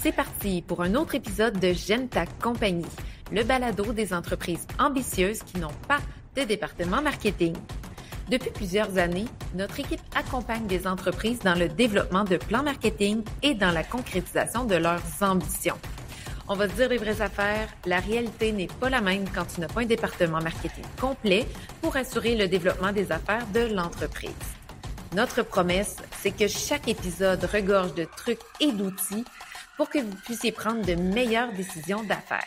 C'est parti pour un autre épisode de J'aime ta compagnie, le balado des entreprises ambitieuses qui n'ont pas de département marketing. Depuis plusieurs années, notre équipe accompagne des entreprises dans le développement de plans marketing et dans la concrétisation de leurs ambitions. On va se dire les vraies affaires, la réalité n'est pas la même quand tu n'as pas un département marketing complet pour assurer le développement des affaires de l'entreprise. Notre promesse, c'est que chaque épisode regorge de trucs et d'outils pour que vous puissiez prendre de meilleures décisions d'affaires.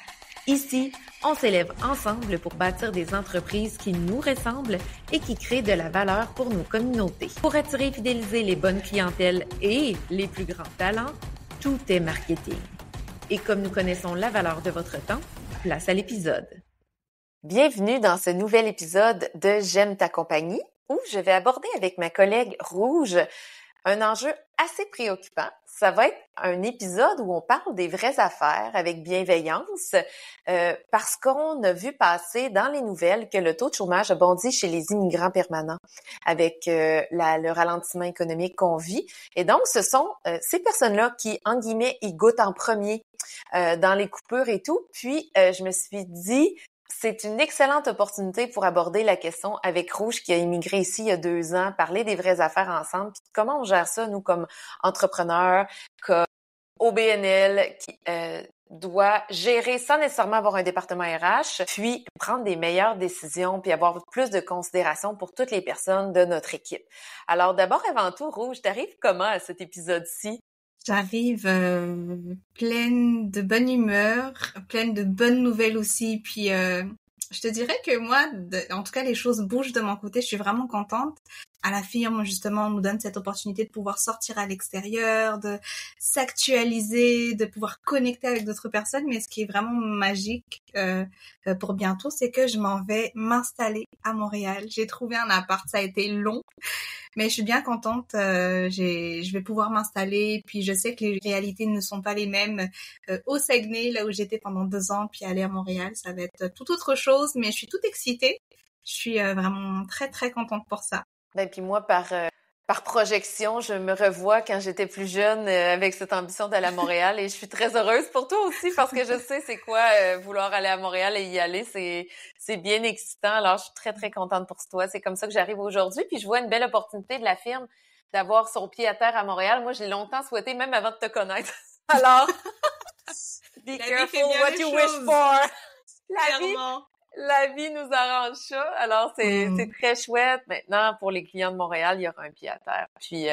Ici, on s'élève ensemble pour bâtir des entreprises qui nous ressemblent et qui créent de la valeur pour nos communautés. Pour attirer et fidéliser les bonnes clientèles et les plus grands talents, tout est marketing. Et comme nous connaissons la valeur de votre temps, place à l'épisode. Bienvenue dans ce nouvel épisode de J'aime ta compagnie, où je vais aborder avec ma collègue Rouge un enjeu assez préoccupant. Ça va être un épisode où on parle des vraies affaires avec bienveillance parce qu'on a vu passer dans les nouvelles que le taux de chômage a bondi chez les immigrants permanents avec le ralentissement économique qu'on vit. Et donc, ce sont ces personnes-là qui, en guillemets, y goûtent en premier dans les coupures et tout. Puis, je me suis dit, c'est une excellente opportunité pour aborder la question avec Rouge qui a immigré ici il y a 2 ans, parler des vraies affaires ensemble, puis comment on gère ça, nous, comme entrepreneurs, comme OBNL, qui doit gérer sans nécessairement avoir un département RH, puis prendre des meilleures décisions, puis avoir plus de considération pour toutes les personnes de notre équipe. Alors d'abord, avant tout, Rouge, t'arrives comment à cet épisode-ci? J'arrive pleine de bonne humeur, pleine de bonnes nouvelles aussi. Puis je te dirais que moi, en tout cas, les choses bougent de mon côté. Je suis vraiment contente. À la firme, justement, on nous donne cette opportunité de pouvoir sortir à l'extérieur, de s'actualiser, de pouvoir connecter avec d'autres personnes. Mais ce qui est vraiment magique pour bientôt, c'est que je m'en vais m'installer à Montréal. J'ai trouvé un appart, ça a été long. Mais je suis bien contente, je vais pouvoir m'installer, puis je sais que les réalités ne sont pas les mêmes au Saguenay, là où j'étais pendant 2 ans, puis aller à Montréal, ça va être tout autre chose, mais je suis toute excitée. Je suis vraiment très, très contente pour ça. Ben puis moi, par projection, je me revois quand j'étais plus jeune avec cette ambition d'aller à Montréal et je suis très heureuse pour toi aussi parce que je sais c'est quoi vouloir aller à Montréal et y aller, c'est bien excitant. Alors, je suis très, très contente pour toi. C'est comme ça que j'arrive aujourd'hui. Puis je vois une belle opportunité de la firme d'avoir son pied à terre à Montréal. Moi, j'ai longtemps souhaité, même avant de te connaître. Alors, be careful what you wish for. La vie nous arrange ça. Alors, c'est très chouette. Maintenant, pour les clients de Montréal, il y aura un pied à terre. Puis,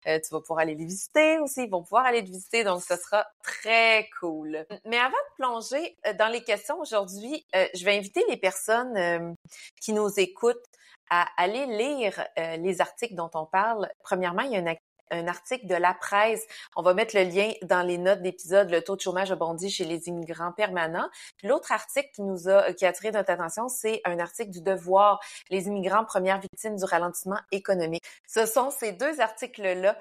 tu vas pouvoir aller les visiter aussi. Ils vont pouvoir aller te visiter. Donc, ce sera très cool. Mais avant de plonger dans les questions aujourd'hui, je vais inviter les personnes qui nous écoutent à aller lire les articles dont on parle. Premièrement, il y a un article de La Presse. On va mettre le lien dans les notes d'épisode. Le taux de chômage a bondi chez les immigrants permanents. L'autre article qui a attiré notre attention, c'est un article du Devoir, les immigrants premières victimes du ralentissement économique. Ce sont ces 2 articles-là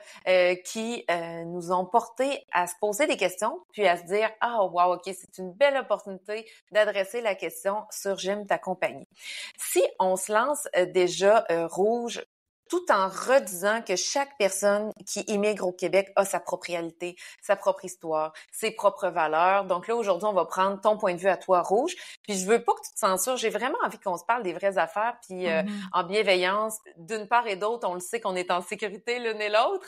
qui nous ont porté à se poser des questions, puis à se dire « Ah, wow, OK, c'est une belle opportunité d'adresser la question sur J'aime ta compagnie ». Si on se lance déjà Rouge, tout en redisant que chaque personne qui immigre au Québec a sa propre réalité, sa propre histoire, ses propres valeurs. Donc là, aujourd'hui, on va prendre ton point de vue à toi, Rouge. Puis je veux pas que tu te censures. J'ai vraiment envie qu'on se parle des vraies affaires, puis en bienveillance. D'une part et d'autre, on le sait qu'on est en sécurité l'une et l'autre.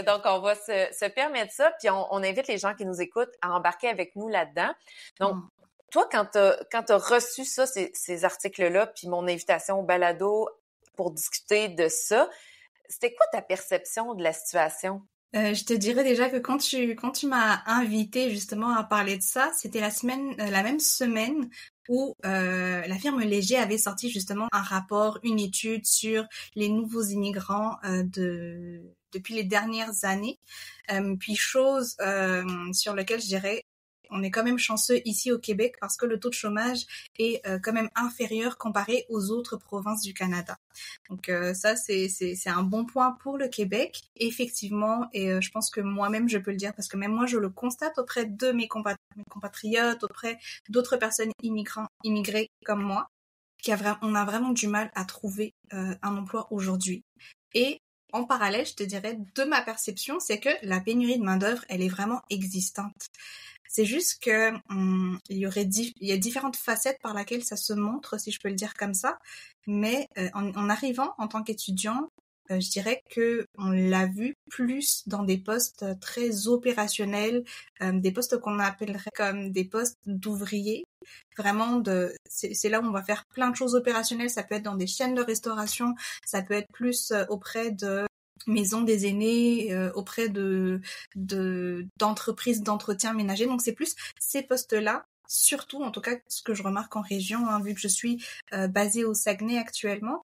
Donc, on va se permettre ça. Puis on invite les gens qui nous écoutent à embarquer avec nous là-dedans. Donc, toi, quand t'as reçu ça, ces articles-là, puis mon invitation au balado pour discuter de ça, c'était quoi ta perception de la situation? Je te dirais déjà que quand tu m'as invité justement à parler de ça, c'était la même semaine où la firme Léger avait sorti justement un rapport, une étude sur les nouveaux immigrants depuis les dernières années. Puis chose sur laquelle je dirais on est quand même chanceux ici au Québec parce que le taux de chômage est quand même inférieur comparé aux autres provinces du Canada. Donc ça, c'est un bon point pour le Québec, effectivement, et je pense que moi-même, je peux le dire parce que même moi, je le constate auprès de mes compatriotes, auprès d'autres personnes immigrées comme moi, on a vraiment du mal à trouver un emploi aujourd'hui. Et en parallèle, je te dirais, de ma perception, c'est que la pénurie de main-d'œuvre, elle est vraiment existante. C'est juste que il y a différentes facettes par lesquelles ça se montre, si je peux le dire comme ça. Mais en arrivant en tant qu'étudiant, je dirais que on l'a vu plus dans des postes très opérationnels, des postes qu'on appellerait comme des postes d'ouvriers. Vraiment, c'est là où on va faire plein de choses opérationnelles. Ça peut être dans des chaînes de restauration, ça peut être plus auprès de maisons des aînés, auprès d'entreprises d'entretien ménager. Donc c'est plus ces postes-là, surtout en tout cas ce que je remarque en région, hein, vu que je suis basée au Saguenay actuellement.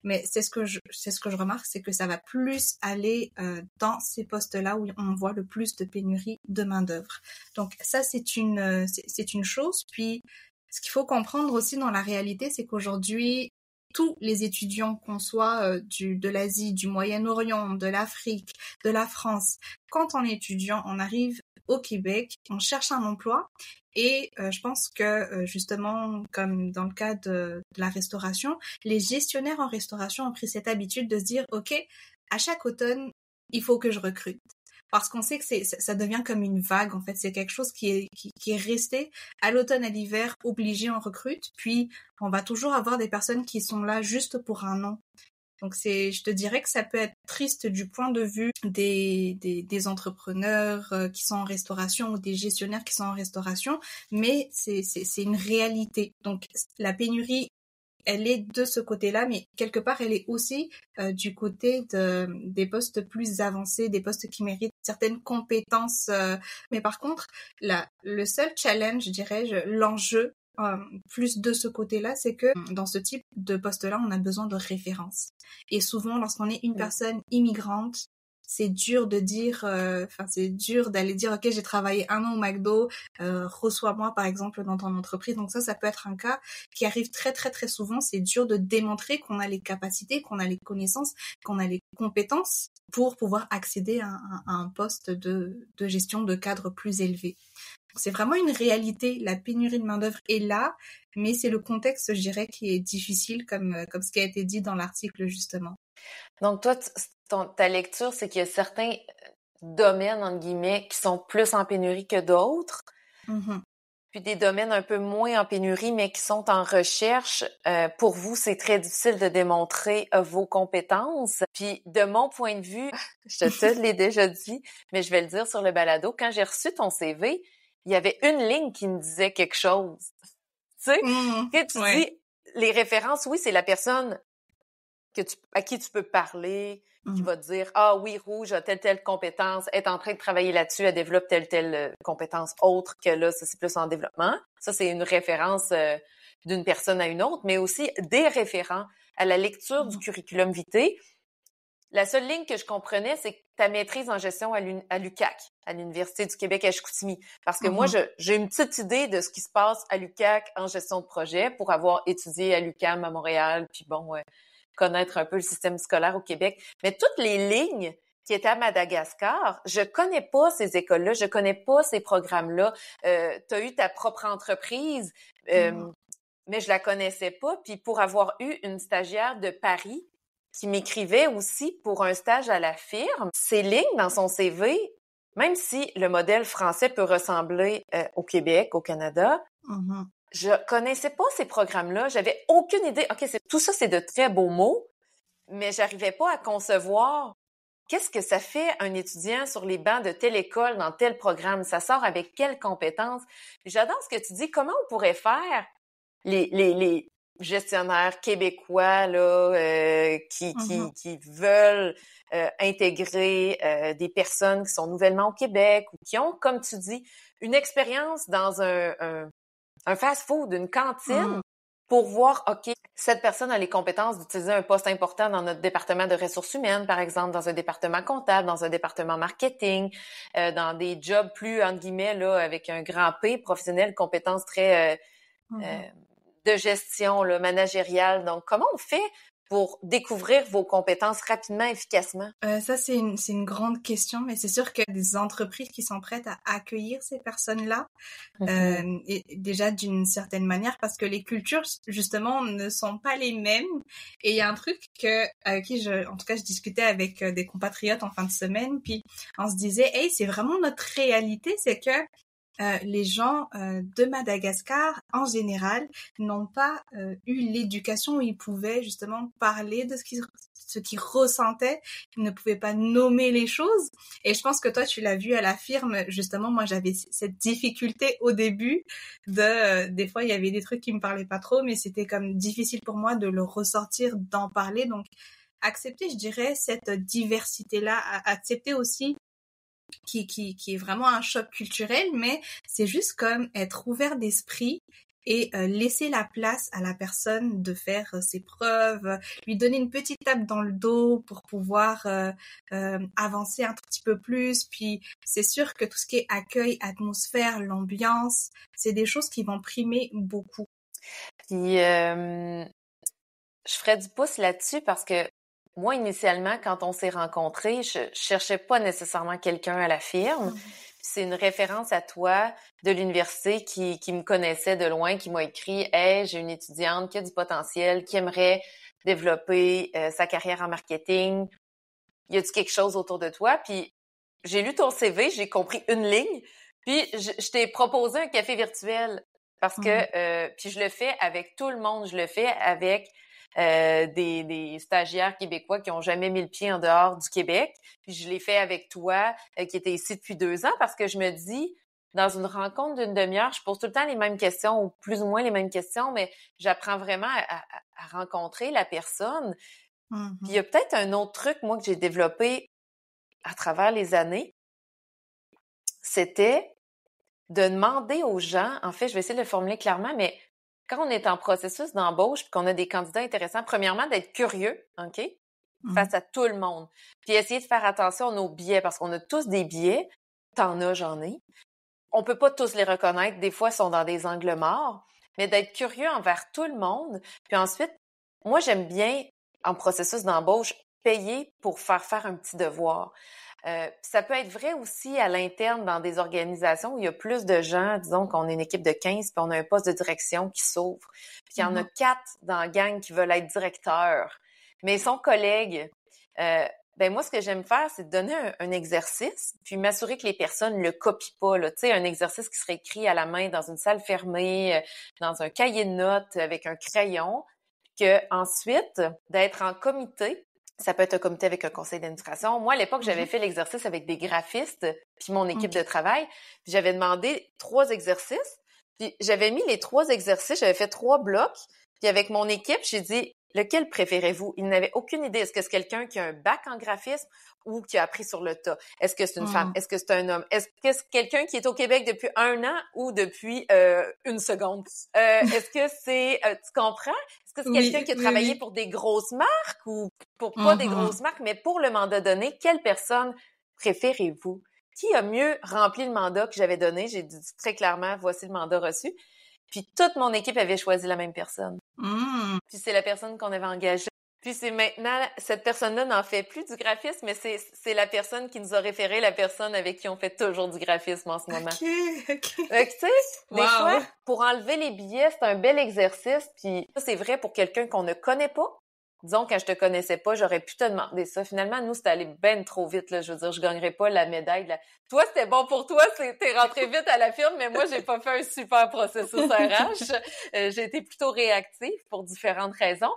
Mais c'est ce que je remarque, c'est que ça va plus aller dans ces postes-là où on voit le plus de pénurie de main-d'œuvre. Donc ça c'est une chose. Puis ce qu'il faut comprendre aussi dans la réalité, c'est qu'aujourd'hui tous les étudiants, qu'on soit de l'Asie, du Moyen-Orient, de l'Afrique, de la France, quand on est étudiant, on arrive au Québec, on cherche un emploi et je pense que justement, comme dans le cas de la restauration, les gestionnaires en restauration ont pris cette habitude de se dire « Ok, à chaque automne, il faut que je recrute ». Parce qu'on sait que ça devient comme une vague, en fait. C'est quelque chose qui est resté à l'automne, à l'hiver, obligé, on recrute. Puis, on va toujours avoir des personnes qui sont là juste pour un an. Donc, je te dirais que ça peut être triste du point de vue des entrepreneurs qui sont en restauration ou des gestionnaires qui sont en restauration, mais c'est une réalité. Donc, la pénurie, elle est de ce côté-là, mais quelque part, elle est aussi du côté des postes plus avancés, des postes qui méritent certaines compétences. Mais par contre, le seul challenge, je dirais, l'enjeu plus de ce côté-là, c'est que dans ce type de poste-là, on a besoin de références. Et souvent, lorsqu'on est une personne immigrante, c'est dur de dire, c'est dur d'aller dire, ok, j'ai travaillé un an au McDo, reçois-moi par exemple dans ton entreprise. Donc ça peut être un cas qui arrive très très très souvent. C'est dur de démontrer qu'on a les capacités, qu'on a les connaissances, qu'on a les compétences pour pouvoir accéder à un poste de gestion de cadre plus élevé. Donc, c'est vraiment une réalité. La pénurie de main-d'œuvre est là, mais c'est le contexte, je dirais, qui est difficile, comme ce qui a été dit dans l'article justement. Donc toi, ta lecture, c'est qu'il y a certains domaines, entre guillemets, qui sont plus en pénurie que d'autres, puis des domaines un peu moins en pénurie, mais qui sont en recherche. Pour vous, c'est très difficile de démontrer vos compétences. Puis de mon point de vue, je te l'ai déjà dit, mais je vais le dire sur le balado, quand j'ai reçu ton CV, il y avait une ligne qui me disait quelque chose. Tu sais, que tu dis, les références, oui, c'est la personne à qui tu peux parler, qui va te dire « Ah oui, Rouge a telle compétence, est en train de travailler là-dessus, elle développe telle compétence autre que là, ça c'est plus en développement. » Ça, c'est une référence d'une personne à une autre, mais aussi des référents à la lecture du curriculum vitae. La seule ligne que je comprenais, c'est ta maîtrise en gestion à l'UQAC, à l'Université du Québec à Chicoutimi. Parce que moi, j'ai une petite idée de ce qui se passe à l'UQAC en gestion de projet pour avoir étudié à l'UQAM à Montréal, puis connaître un peu le système scolaire au Québec. Mais toutes les lignes qui étaient à Madagascar, je connais pas ces écoles-là, je connais pas ces programmes-là. Tu as eu ta propre entreprise, mais je la connaissais pas. Puis pour avoir eu une stagiaire de Paris qui m'écrivait aussi pour un stage à la firme, ces lignes dans son CV, même si le modèle français peut ressembler au Québec, au Canada, je connaissais pas ces programmes-là, j'avais aucune idée. OK, tout ça, c'est de très beaux mots, mais j'arrivais pas à concevoir qu'est-ce que ça fait un étudiant sur les bancs de telle école dans tel programme, ça sort avec quelles compétences. J'adore ce que tu dis, comment on pourrait faire les gestionnaires québécois là qui veulent intégrer des personnes qui sont nouvellement au Québec ou qui ont, comme tu dis, une expérience dans un fast-food, une cantine, pour voir, OK, cette personne a les compétences d'utiliser un poste important dans notre département de ressources humaines, par exemple, dans un département comptable, dans un département marketing, dans des jobs plus, entre guillemets, là, avec un grand P, professionnel, compétences très de gestion là, managériale. Donc, comment on fait pour découvrir vos compétences rapidement, efficacement? Ça, c'est une grande question, mais c'est sûr que des entreprises qui sont prêtes à accueillir ces personnes-là, et déjà d'une certaine manière, parce que les cultures, justement, ne sont pas les mêmes. Et il y a un truc avec qui en tout cas, je discutais avec des compatriotes en fin de semaine, puis on se disait, hey, c'est vraiment notre réalité, c'est que les gens de Madagascar, en général, n'ont pas eu l'éducation où ils pouvaient justement parler de ce qu'ils ressentaient. Ils ne pouvaient pas nommer les choses. Et je pense que toi, tu l'as vu à la firme. Justement, moi, j'avais cette difficulté au début des fois, il y avait des trucs qui me parlaient pas trop, mais c'était comme difficile pour moi de le ressortir, d'en parler. Donc, accepter, je dirais, cette diversité-là, accepter aussi qui est vraiment un choc culturel, mais c'est juste comme être ouvert d'esprit et laisser la place à la personne de faire ses preuves, lui donner une petite tape dans le dos pour pouvoir avancer un tout petit peu plus. Puis c'est sûr que tout ce qui est accueil, atmosphère, l'ambiance, c'est des choses qui vont primer beaucoup. Puis je ferais du pouce là-dessus parce que moi, initialement, quand on s'est rencontrés, je cherchais pas nécessairement quelqu'un à la firme. C'est une référence à toi de l'université qui me connaissait de loin, qui m'a écrit « Hey, j'ai une étudiante qui a du potentiel, qui aimerait développer sa carrière en marketing. Y a-tu quelque chose autour de toi? » Puis j'ai lu ton CV, j'ai compris une ligne, puis je t'ai proposé un café virtuel parce que puis je le fais avec tout le monde, je le fais avec des stagiaires québécois qui ont jamais mis le pied en dehors du Québec. Puis je l'ai fait avec toi, qui était ici depuis 2 ans, parce que je me dis, dans une rencontre d'une demi-heure, je pose tout le temps les mêmes questions, ou plus ou moins les mêmes questions, mais j'apprends vraiment à rencontrer la personne. Puis il y a peut-être un autre truc, moi, que j'ai développé à travers les années, c'était de demander aux gens, en fait, je vais essayer de le formuler clairement, mais quand on est en processus d'embauche et qu'on a des candidats intéressants, premièrement, d'être curieux, OK, face à tout le monde. Puis essayer de faire attention à nos biais, parce qu'on a tous des biais. T'en as, j'en ai. On peut pas tous les reconnaître. Des fois, ils sont dans des angles morts. Mais d'être curieux envers tout le monde. Puis ensuite, moi, j'aime bien, en processus d'embauche, payer pour faire un petit devoir. Ça peut être vrai aussi à l'interne dans des organisations où il y a plus de gens, disons qu'on est une équipe de 15 puis on a un poste de direction qui s'ouvre. Puis il y en a 4 dans la gang qui veulent être directeurs, mais ils sont collègues. Ben moi, ce que j'aime faire, c'est de donner un exercice puis m'assurer que les personnes le copient pas, là. Tu sais, un exercice qui serait écrit à la main dans une salle fermée, dans un cahier de notes avec un crayon, que ensuite, d'être en comité. Ça peut être un comité avec un conseil d'administration. Moi, à l'époque, j'avais fait l'exercice avec des graphistes puis mon équipe de travail. Puis j'avais demandé 3 exercices. Puis j'avais mis les 3 exercices, j'avais fait 3 blocs. Puis avec mon équipe, j'ai dit, lequel préférez-vous? Ils n'avaient aucune idée. Est-ce que c'est quelqu'un qui a un bac en graphisme ou qui a appris sur le tas? Est-ce que c'est une femme? Est-ce que c'est un homme? Est-ce que c'est quelqu'un qui est au Québec depuis 1 an ou depuis 1 seconde? Est-ce que c'est... tu comprends? Est-ce que c'est quelqu'un qui a travaillé pour des grosses marques ou pour pas des grosses marques, mais pour le mandat donné, quelle personne préférez-vous? Qui a mieux rempli le mandat que j'avais donné? J'ai dit très clairement, voici le mandat reçu. Puis toute mon équipe avait choisi la même personne. Puis c'est la personne qu'on avait engagée. Puis c'est maintenant, cette personne-là n'en fait plus du graphisme, mais c'est la personne qui nous a référé, la personne avec qui on fait toujours du graphisme en ce moment. OK. Fait que, tu sais, des fois, pour enlever les billets, c'est un bel exercice. Puis ça, c'est vrai pour quelqu'un qu'on ne connaît pas. Disons, quand je te connaissais pas, j'aurais pu te demander ça. Finalement, nous, c'était allé ben trop vite, là. Je veux dire, je gagnerais pas la médaille. Toi, c'était bon pour toi, t'es rentré vite à la firme, mais moi, j'ai pas fait un super processus RH. J'ai été plutôt réactive pour différentes raisons.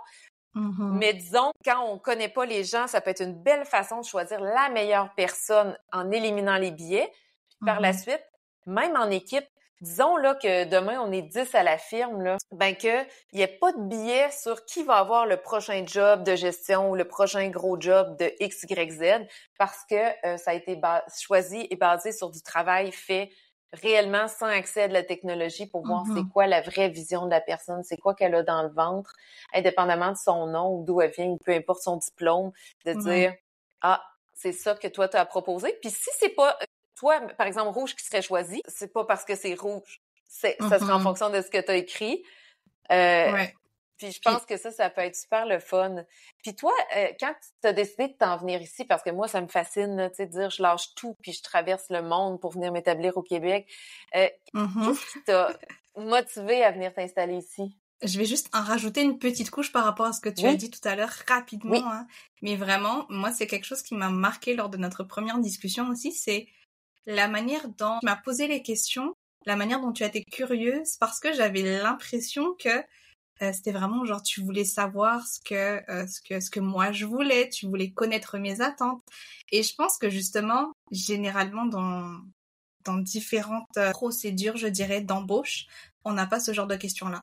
Mais disons, quand on connaît pas les gens, ça peut être une belle façon de choisir la meilleure personne en éliminant les billets. Puis par la suite, même en équipe, disons là que demain on est 10 à la firme, là, ben que il y ait pas de billet sur qui va avoir le prochain job de gestion ou le prochain gros job de X, Y, Z, parce que ça a été choisi et basé sur du travail fait réellement sans accès à de la technologie pour voir c'est quoi la vraie vision de la personne, c'est quoi qu'elle a dans le ventre, indépendamment de son nom ou d'où elle vient, ou peu importe son diplôme, de dire « Ah, c'est ça que toi, tu as proposé. » Puis si c'est pas toi, par exemple, rouge qui serait choisi, c'est pas parce que c'est rouge. Ça sera en fonction de ce que tu as écrit. Puis Puis je Puis, pense que ça peut être super le fun. Puis toi, quand tu as décidé de t'en venir ici, parce que moi, ça me fascine, là, tu sais, de dire je lâche tout puis je traverse le monde pour venir m'établir au Québec. mhm. Qu'est-ce qui t'a motivé à venir t'installer ici? Je vais juste en rajouter une petite couche par rapport à ce que tu as Oui, dit tout à l'heure rapidement, oui. hein. Mais vraiment, moi, c'est quelque chose qui m'a marqué lors de notre première discussion aussi, c'est la manière dont tu m'as posé les questions, la manière dont tu as été curieuse, parce que j'avais l'impression que c'était vraiment genre tu voulais savoir ce que moi je voulais, tu voulais connaître mes attentes. Et je pense que justement, généralement dans différentes procédures, je dirais, d'embauche, on n'a pas ce genre de questions-là.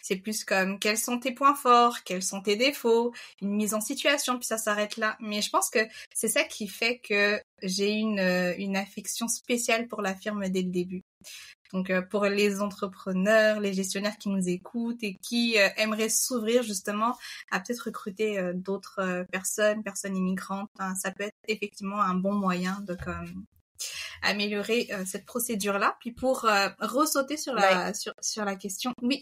C'est plus comme quels sont tes points forts, quels sont tes défauts, une mise en situation, puis ça s'arrête là. Mais je pense que c'est ça qui fait que j'ai une affection spéciale pour la firme dès le début. Donc pour les entrepreneurs, les gestionnaires qui nous écoutent et qui aimeraient s'ouvrir justement à peut-être recruter d'autres personnes immigrantes, hein, ça peut être effectivement un bon moyen de comme améliorer cette procédure-là. Puis pour ressauter sur Ben, sur la question, oui.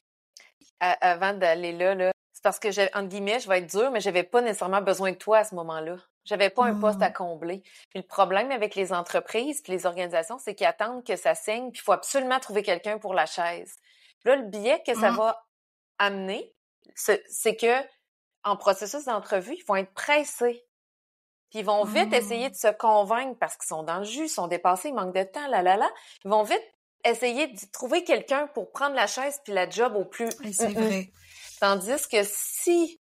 avant d'aller là, c'est parce que, entre guillemets, je vais être dure, mais j'avais pas nécessairement besoin de toi à ce moment-là. J'avais pas un poste à Mm. combler. Puis le problème avec les entreprises puis les organisations, c'est qu'ils attendent que ça saigne, puis il faut absolument trouver quelqu'un pour la chaise. Puis là, le biais que ça Mm. va amener, c'est que en processus d'entrevue, ils vont être pressés. Puis ils vont vite essayer Mm. de se convaincre parce qu'ils sont dans le jus, ils sont dépassés, ils manquent de temps, là. Ils vont vite essayer de trouver quelqu'un pour prendre la chaise puis la job au plus. Et c'est vrai. Tandis que si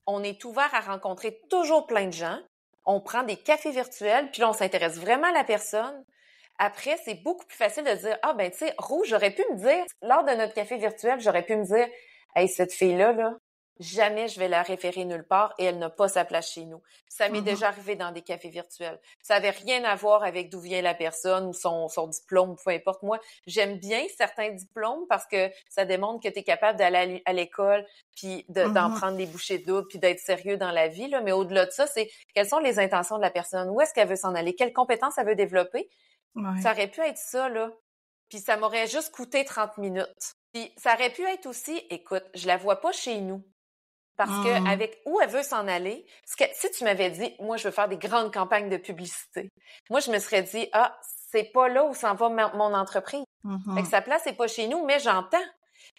on est ouvert à rencontrer toujours plein de gens, on prend des cafés virtuels, puis là, on s'intéresse vraiment à la personne. Après, c'est beaucoup plus facile de dire, ah ben tu sais, Rouge, j'aurais pu me dire, lors de notre café virtuel, j'aurais pu me dire, hey, cette fille-là, là, jamais je vais la référer nulle part et elle n'a pas sa place chez nous. Ça m'est Mhm. déjà arrivé dans des cafés virtuels. Ça avait rien à voir avec d'où vient la personne ou son diplôme, peu importe. Moi, j'aime bien certains diplômes parce que ça démontre que tu es capable d'aller à l'école puis d'en Mhm. prendre des bouchées doubles puis d'être sérieux dans la vie, là. Mais au-delà de ça, c'est quelles sont les intentions de la personne? Où est-ce qu'elle veut s'en aller? Quelles compétences elle veut développer? Ça Ouais. aurait pu être ça, là. Puis ça m'aurait juste coûté 30 minutes. Puis ça aurait pu être aussi, écoute, je la vois pas chez nous. Parce que Mm. avec où elle veut s'en aller, si tu m'avais dit, moi, je veux faire des grandes campagnes de publicité, moi, je me serais dit, ah, c'est pas là où s'en va mon entreprise. Fait que Mhm. sa place, c'est pas chez nous, mais j'entends.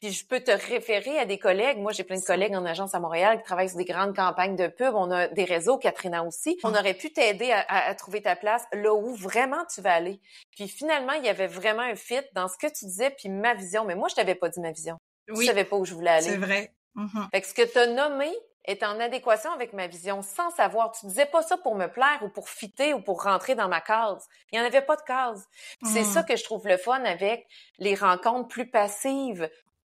Puis je peux te référer à des collègues. Moi, j'ai plein de Ça. collègues en agence à Montréal qui travaillent sur des grandes campagnes de pub. On a des réseaux, Katrina aussi. On aurait pu t'aider à trouver ta place là où vraiment tu vas aller. Puis finalement, il y avait vraiment un fit dans ce que tu disais puis ma vision. Mais moi, je t'avais pas dit ma vision. Tu Oui, savais pas où je voulais c'est aller. vrai. Mhm. Fait que ce que tu as nommé est en adéquation avec ma vision sans savoir. Tu disais pas ça pour me plaire ou pour fitter ou pour rentrer dans ma case. Il y en avait pas de case. Puis c'est ça Mm. que je trouve le fun avec les rencontres plus passives,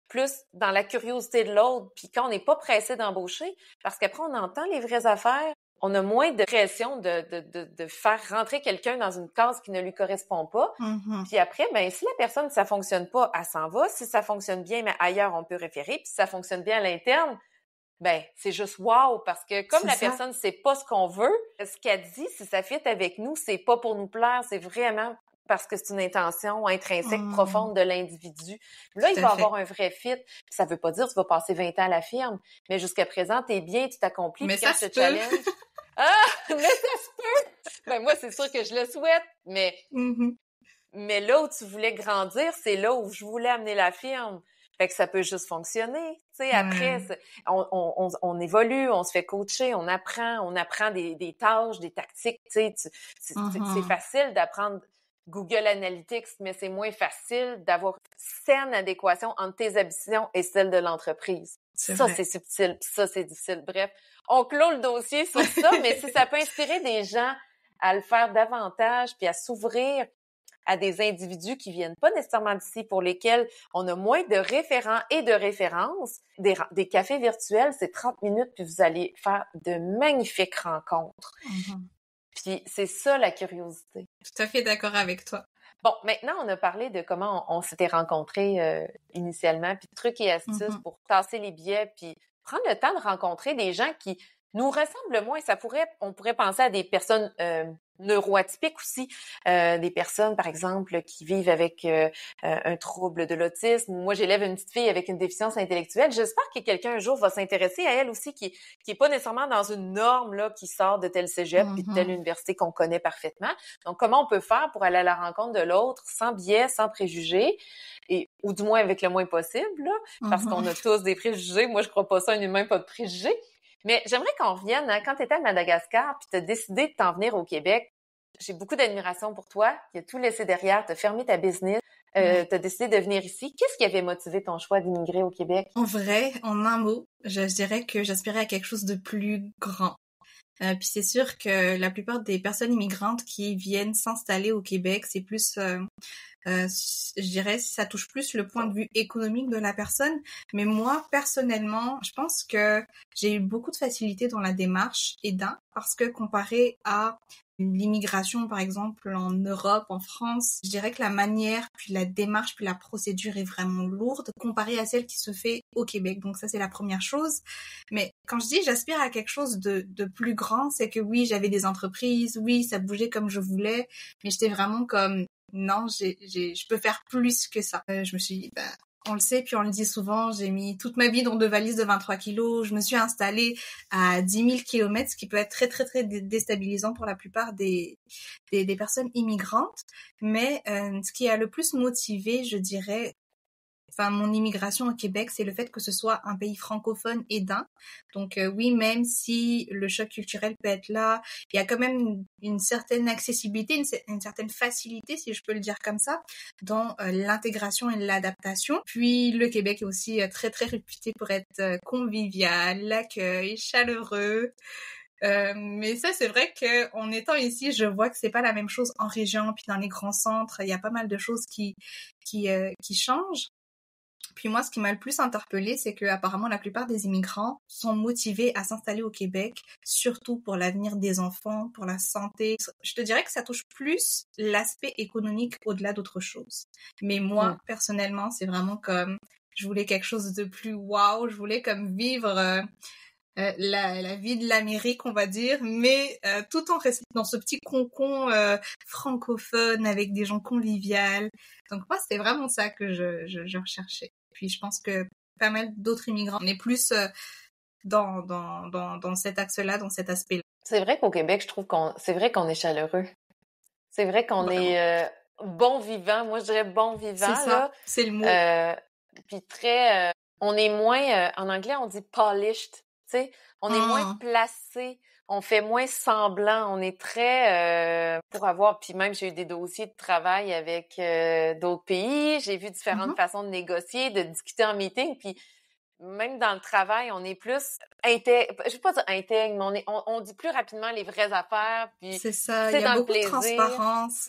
plus dans la curiosité de l'autre, puis quand on n'est pas pressé d'embaucher, parce qu'après on entend les vraies affaires, on a moins de pression de faire rentrer quelqu'un dans une case qui ne lui correspond pas. Mhm. Puis après, ben si la personne, ça fonctionne pas, elle s'en va. Si ça fonctionne bien, mais ailleurs, on peut référer. Puis si ça fonctionne bien à l'interne, ben c'est juste wow, parce que comme C'est la ça. personne sait pas ce qu'on veut, ce qu'elle dit, si ça fit avec nous, c'est pas pour nous plaire, c'est vraiment parce que c'est une intention intrinsèque Mm. profonde de l'individu. Là, Tout il à va fait. avoir un vrai fit. Ça veut pas dire que tu vas passer 20 ans à la firme, mais jusqu'à présent, t'es bien, tu t'accomplis, Mais puis quand ça je se te peut. challenge, ah, mais ça se peut! Ben moi, c'est sûr que je le souhaite, Mhm. mais là où tu voulais grandir, c'est là où je voulais amener la firme. Fait que ça peut juste fonctionner. Tu sais, après, Ouais. on évolue, on se fait coacher, on apprend des tâches, des tactiques. Tu sais, c'est Mhm. facile d'apprendre Google Analytics, mais c'est moins facile d'avoir saine adéquation entre tes ambitions et celles de l'entreprise. C'est Ça, c'est vrai. subtil, puis ça, c'est difficile. Bref, on clôt le dossier sur ça, mais si ça peut inspirer des gens à le faire davantage, puis à s'ouvrir à des individus qui viennent pas nécessairement d'ici, pour lesquels on a moins de référents et de références. Des cafés virtuels, c'est 30 minutes, puis vous allez faire de magnifiques rencontres. Mhm. Puis c'est ça la curiosité. Tout à fait d'accord avec toi. Bon, maintenant, on a parlé de comment on s'était rencontrés initialement, puis trucs et astuces Mhm. pour tasser les billets, puis prendre le temps de rencontrer des gens qui nous ressemblent moins. On pourrait penser à des personnes neuroatypiques aussi, des personnes, par exemple, qui vivent avec un trouble de l'autisme. Moi, j'élève une petite fille avec une déficience intellectuelle. J'espère que quelqu'un un jour va s'intéresser à elle aussi, qui est pas nécessairement dans une norme là qui sort de tel cégep puis de telle université qu'on connaît parfaitement. Donc, comment on peut faire pour aller à la rencontre de l'autre sans biais, sans préjugés, ou du moins avec le moins possible, là, parce qu'on a tous des préjugés. Moi, je crois pas ça, un humain, pas de préjugés. Mais j'aimerais qu'on revienne, hein, quand tu étais à Madagascar puis tu as décidé de t'en venir au Québec. J'ai beaucoup d'admiration pour toi. Tu as tout laissé derrière, tu as fermé ta business, tu as décidé de venir ici. Qu'est-ce qui avait motivé ton choix d'immigrer au Québec? En vrai, en un mot, je dirais que j'aspirais à quelque chose de plus grand. Puis c'est sûr que la plupart des personnes immigrantes qui viennent s'installer au Québec, c'est plus, je dirais, ça touche plus le point de vue économique de la personne. Mais moi, personnellement, je pense que j'ai eu beaucoup de facilité dans la démarche parce que comparé à l'immigration, par exemple, en Europe, en France, je dirais que la manière, puis la démarche, puis la procédure est vraiment lourde comparée à celle qui se fait au Québec. Donc ça, c'est la première chose. Mais quand je dis j'aspire à quelque chose de plus grand, c'est que oui, j'avais des entreprises, oui, ça bougeait comme je voulais, mais j'étais vraiment comme non, je peux faire plus que ça. Je me suis dit, on le sait, puis on le dit souvent, j'ai mis toute ma vie dans 2 valises de 23 kilos. Je me suis installée à 10 000 kilomètres, ce qui peut être très, très, très déstabilisant pour la plupart des personnes immigrantes. Mais ce qui a le plus motivé, je dirais, mon immigration au Québec, c'est le fait que ce soit un pays francophone aidant. Donc oui, même si le choc culturel peut être là, il y a quand même une certaine accessibilité, une certaine facilité, si je peux le dire comme ça, dans l'intégration et l'adaptation. Puis le Québec est aussi très très réputé pour être convivial, l'accueil, chaleureux. Mais ça, c'est vrai que en étant ici, je vois que c'est pas la même chose en région, puis dans les grands centres, il y a pas mal de choses qui changent. Puis moi, ce qui m'a le plus interpellée, c'est que apparemment la plupart des immigrants sont motivés à s'installer au Québec, surtout pour l'avenir des enfants, pour la santé. Je te dirais que ça touche plus l'aspect économique au-delà d'autres choses. Mais moi, personnellement, c'est vraiment comme je voulais quelque chose de plus wow. Je voulais comme vivre la vie de l'Amérique, on va dire, mais tout en restant dans ce petit cocon francophone avec des gens conviviaux. Donc moi, c'était vraiment ça que je recherchais. Puis je pense que pas mal d'autres immigrants, on est plus dans cet axe-là, dans cet aspect-là. C'est vrai qu'au Québec, je trouve c'est vrai qu'on est chaleureux. C'est vrai qu'on est bon vivant. Moi, je dirais bon vivant. C'est ça, là. C'est le mot. Puis très... on est moins... en anglais, on dit polished. Tu sais, on est moins placé. On fait moins semblant. On est très... pour avoir... Puis même, j'ai eu des dossiers de travail avec d'autres pays. J'ai vu différentes façons de négocier, de discuter en meeting. Puis même dans le travail, on est plus je vais pas dire intègre, mais on dit plus rapidement les vraies affaires. Puis c'est ça, il y a beaucoup de transparence.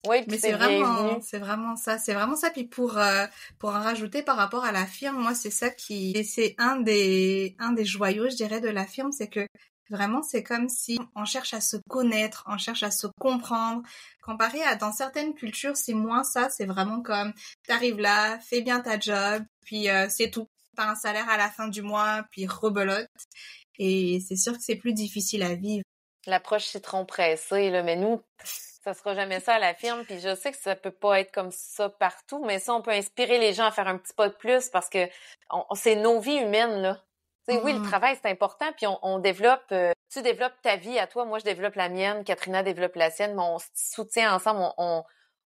Oui, puis mais c'est vraiment ça. Puis pour en rajouter par rapport à la firme, moi c'est ça c'est un des joyaux, je dirais, de la firme, c'est que vraiment c'est comme si on cherche à se connaître, on cherche à se comprendre. Comparé à dans certaines cultures, c'est moins ça, c'est vraiment comme t'arrives là, fais bien ta job, puis c'est tout. T'as un salaire à la fin du mois, puis rebelote. Et c'est sûr que c'est plus difficile à vivre. L'approche citron pressé, là, mais nous, ça sera jamais ça à la firme, puis je sais que ça peut pas être comme ça partout, mais ça, on peut inspirer les gens à faire un petit pas de plus parce que c'est nos vies humaines, là. Tu sais, oui, le travail, c'est important, puis on développe... tu développes ta vie à toi, moi, je développe la mienne, Katrina développe la sienne, mais on se soutient ensemble,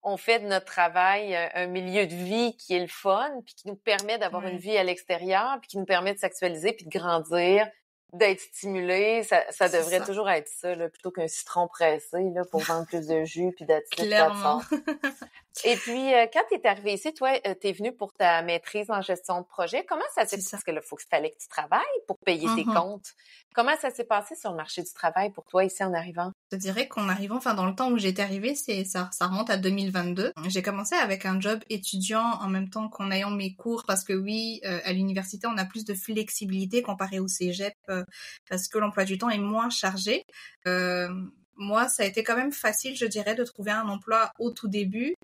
on fait de notre travail un milieu de vie qui est le fun, puis qui nous permet d'avoir une vie à l'extérieur, puis qui nous permet de s'actualiser, puis de grandir, d'être stimulé. Ça devrait toujours être ça, là, plutôt qu'un citron pressé là, pour vendre plus de jus, puis d'attitude. Clairement. Et puis, quand tu es arrivée ici, toi, tu es venue pour ta maîtrise en gestion de projet. Comment ça s'est passé? Parce que là, fallait que tu travailles pour payer tes comptes. Comment ça s'est passé sur le marché du travail pour toi ici en arrivant? Je dirais qu'en arrivant, dans le temps où j'étais arrivée, ça remonte à 2022. J'ai commencé avec un job étudiant en même temps qu'en ayant mes cours parce que oui, à l'université, on a plus de flexibilité comparé au cégep parce que l'emploi du temps est moins chargé. Moi, ça a été quand même facile, je dirais, de trouver un emploi au tout début.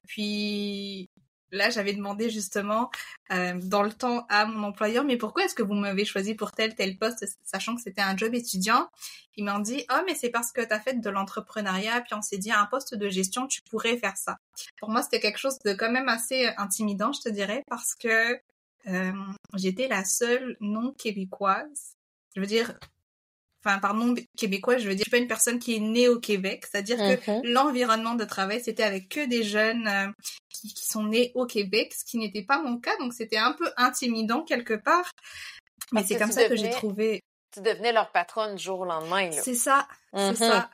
Puis là, j'avais demandé justement dans le temps à mon employeur, mais pourquoi est-ce que vous m'avez choisi pour tel poste, sachant que c'était un job étudiant? Ils m'ont dit, oh, mais c'est parce que tu as fait de l'entrepreneuriat, puis on s'est dit, à un poste de gestion, tu pourrais faire ça. Pour moi, c'était quelque chose de quand même assez intimidant, je te dirais, parce que j'étais la seule non québécoise. Je veux dire, enfin, par non québécois, je veux dire, je suis pas une personne qui est née au Québec. C'est-à-dire que l'environnement de travail, c'était avec que des jeunes qui sont nés au Québec, ce qui n'était pas mon cas. Donc, c'était un peu intimidant quelque part. Mais c'est comme ça que j'ai trouvé... Tu devenais leur patronne du jour au lendemain, là. C'est ça, c'est ça.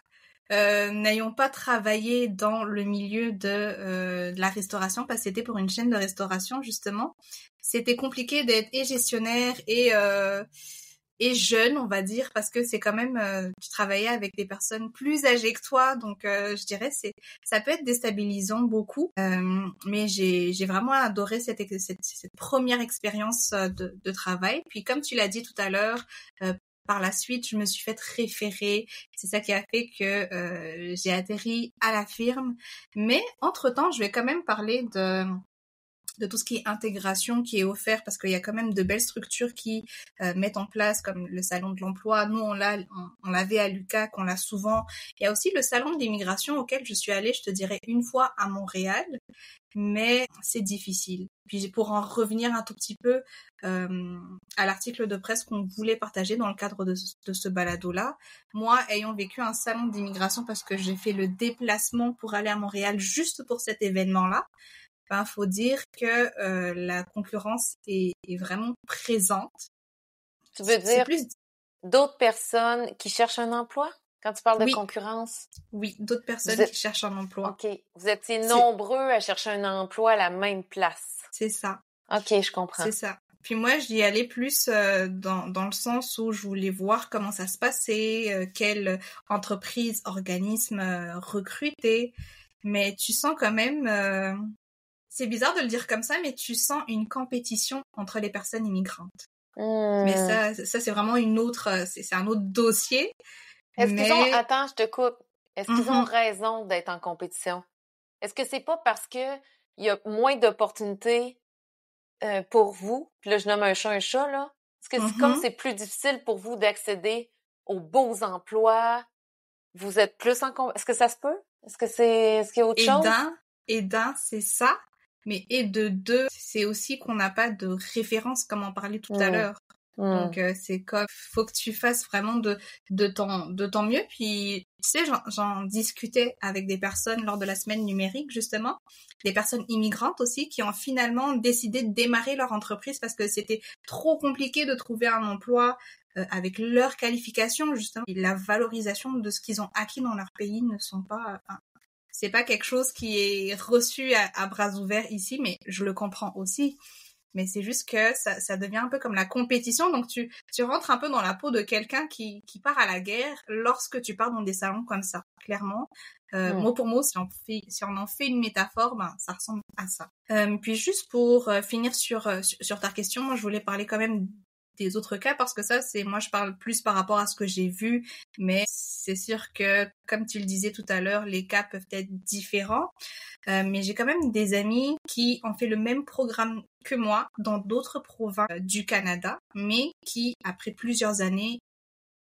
N'ayons pas travaillé dans le milieu de la restauration, parce que c'était pour une chaîne de restauration, justement. C'était compliqué d'être et gestionnaire et jeune, on va dire, parce que c'est quand même, tu travaillais avec des personnes plus âgées que toi, donc je dirais ça peut être déstabilisant beaucoup, mais j'ai vraiment adoré cette première expérience de travail. Puis comme tu l'as dit tout à l'heure, par la suite, je me suis fait référer. C'est ça qui a fait que j'ai atterri à la firme. Mais entre-temps, je vais quand même parler de tout ce qui est intégration qui est offert, parce qu'il y a quand même de belles structures qui mettent en place, comme le salon de l'emploi. Nous, on l'avait à l'UQAC, on l'a souvent. Il y a aussi le salon de l'immigration auquel je suis allée, je te dirais, une fois à Montréal, mais c'est difficile. Puis pour en revenir un tout petit peu à l'article de presse qu'on voulait partager dans le cadre de ce balado-là, moi, ayant vécu un salon d'immigration parce que j'ai fait le déplacement pour aller à Montréal juste pour cet événement-là, ben, faut dire que la concurrence est vraiment présente. Tu veux dire d'autres personnes qui cherchent un emploi quand tu parles de concurrence? Oui, d'autres personnes qui cherchent un emploi. OK. Vous étiez nombreux à chercher un emploi à la même place. C'est ça. OK, je comprends. C'est ça. Puis moi, j'y allais plus dans le sens où je voulais voir comment ça se passait, quelle entreprise, organisme recruter. Mais tu sens quand même... c'est bizarre de le dire comme ça, mais tu sens une compétition entre les personnes immigrantes. Mais ça c'est vraiment c'est un autre dossier. Attends, je te coupe. Est-ce qu'ils ont raison d'être en compétition? Est-ce que c'est pas parce que il y a moins d'opportunités pour vous? Puis là, je nomme un chat, là. Est-ce que c'est comme c'est plus difficile pour vous d'accéder aux beaux emplois? Vous êtes plus est-ce que ça se peut? Est-ce qu'il y a autre chose? C'est ça. Mais et de deux, c'est aussi qu'on n'a pas de référence, comme on parlait tout à l'heure. Donc c'est comme faut que tu fasses vraiment de ton mieux. Puis tu sais, j'en discutais avec des personnes lors de la semaine numérique, justement, des personnes immigrantes aussi qui ont finalement décidé de démarrer leur entreprise parce que c'était trop compliqué de trouver un emploi avec leurs qualifications, justement. Et la valorisation de ce qu'ils ont acquis dans leur pays ne sont pas... c'est pas quelque chose qui est reçu à bras ouverts ici, mais je le comprends aussi. Mais c'est juste que ça devient un peu comme la compétition. Donc, tu rentres un peu dans la peau de quelqu'un qui part à la guerre lorsque tu pars dans des salons comme ça, clairement. Mot pour mot, si on en fait une métaphore, ben, ça ressemble à ça. Puis juste pour finir sur ta question, moi, je voulais parler quand même des autres cas parce que ça, moi je parle plus par rapport à ce que j'ai vu, mais c'est sûr que comme tu le disais tout à l'heure, les cas peuvent être différents, mais j'ai quand même des amis qui ont fait le même programme que moi dans d'autres provinces du Canada, mais qui après plusieurs années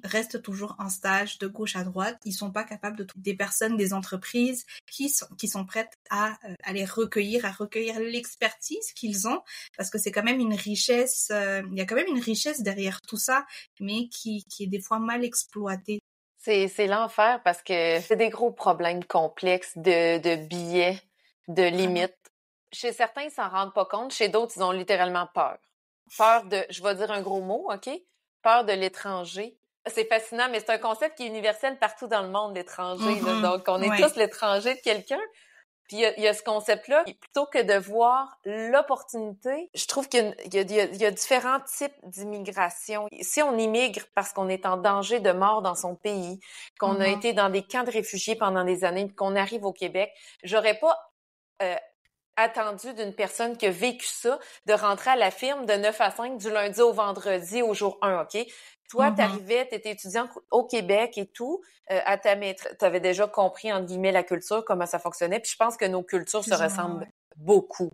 restent toujours en stage de gauche à droite. Ils sont pas capables de trouver des personnes, des entreprises qui sont prêtes à les recueillir, à recueillir l'expertise qu'ils ont, parce que c'est quand même une richesse, il y a quand même une richesse derrière tout ça, mais qui est des fois mal exploitée. C'est l'enfer parce que c'est des gros problèmes complexes de billets, de limites. Chez certains, ils s'en rendent pas compte. Chez d'autres, ils ont littéralement peur. Peur de, je vais dire un gros mot, OK? Peur de l'étranger. C'est fascinant, mais c'est un concept qui est universel partout dans le monde, l'étranger. Donc, on est tous l'étranger de quelqu'un. Puis, il y a ce concept-là. Plutôt que de voir l'opportunité, je trouve qu'il y a différents types d'immigration. Si on immigre parce qu'on est en danger de mort dans son pays, qu'on a été dans des camps de réfugiés pendant des années, qu'on arrive au Québec, j'aurais pas attendu d'une personne qui a vécu ça de rentrer à la firme de 9 à 5 du lundi au vendredi au jour 1, OK? Toi, t'arrivais, t'étais étudiante au Québec et tout, à ta maîtrise, t'avais déjà compris, entre guillemets, la culture, comment ça fonctionnait, puis je pense que nos cultures se ressemblent beaucoup.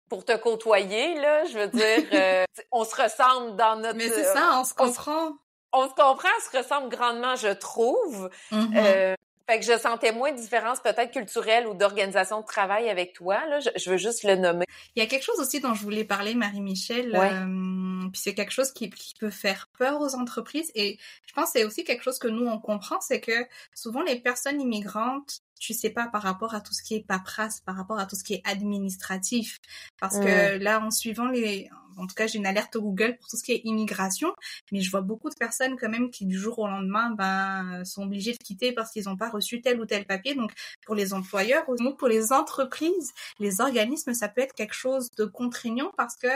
Pour te côtoyer, là, je veux dire, on se ressemble dans notre... Mais c'est ça, on se comprend. On se comprend, on se ressemble grandement, je trouve. Fait que je sentais moins de différence peut-être culturelle ou d'organisation de travail avec toi. Là, je veux juste le nommer. Il y a quelque chose aussi dont je voulais parler, Marie-Michel. Puis c'est quelque chose qui peut faire peur aux entreprises. Et je pense que c'est aussi quelque chose que nous, on comprend, c'est que souvent les personnes immigrantes, tu sais pas par rapport à tout ce qui est paperasse, par rapport à tout ce qui est administratif. Parce que là, en suivant en tout cas, j'ai une alerte Google pour tout ce qui est immigration, mais je vois beaucoup de personnes quand même qui du jour au lendemain, sont obligées de quitter parce qu'ils n'ont pas reçu tel ou tel papier. Donc, pour les employeurs, ou pour les entreprises, les organismes, ça peut être quelque chose de contraignant parce que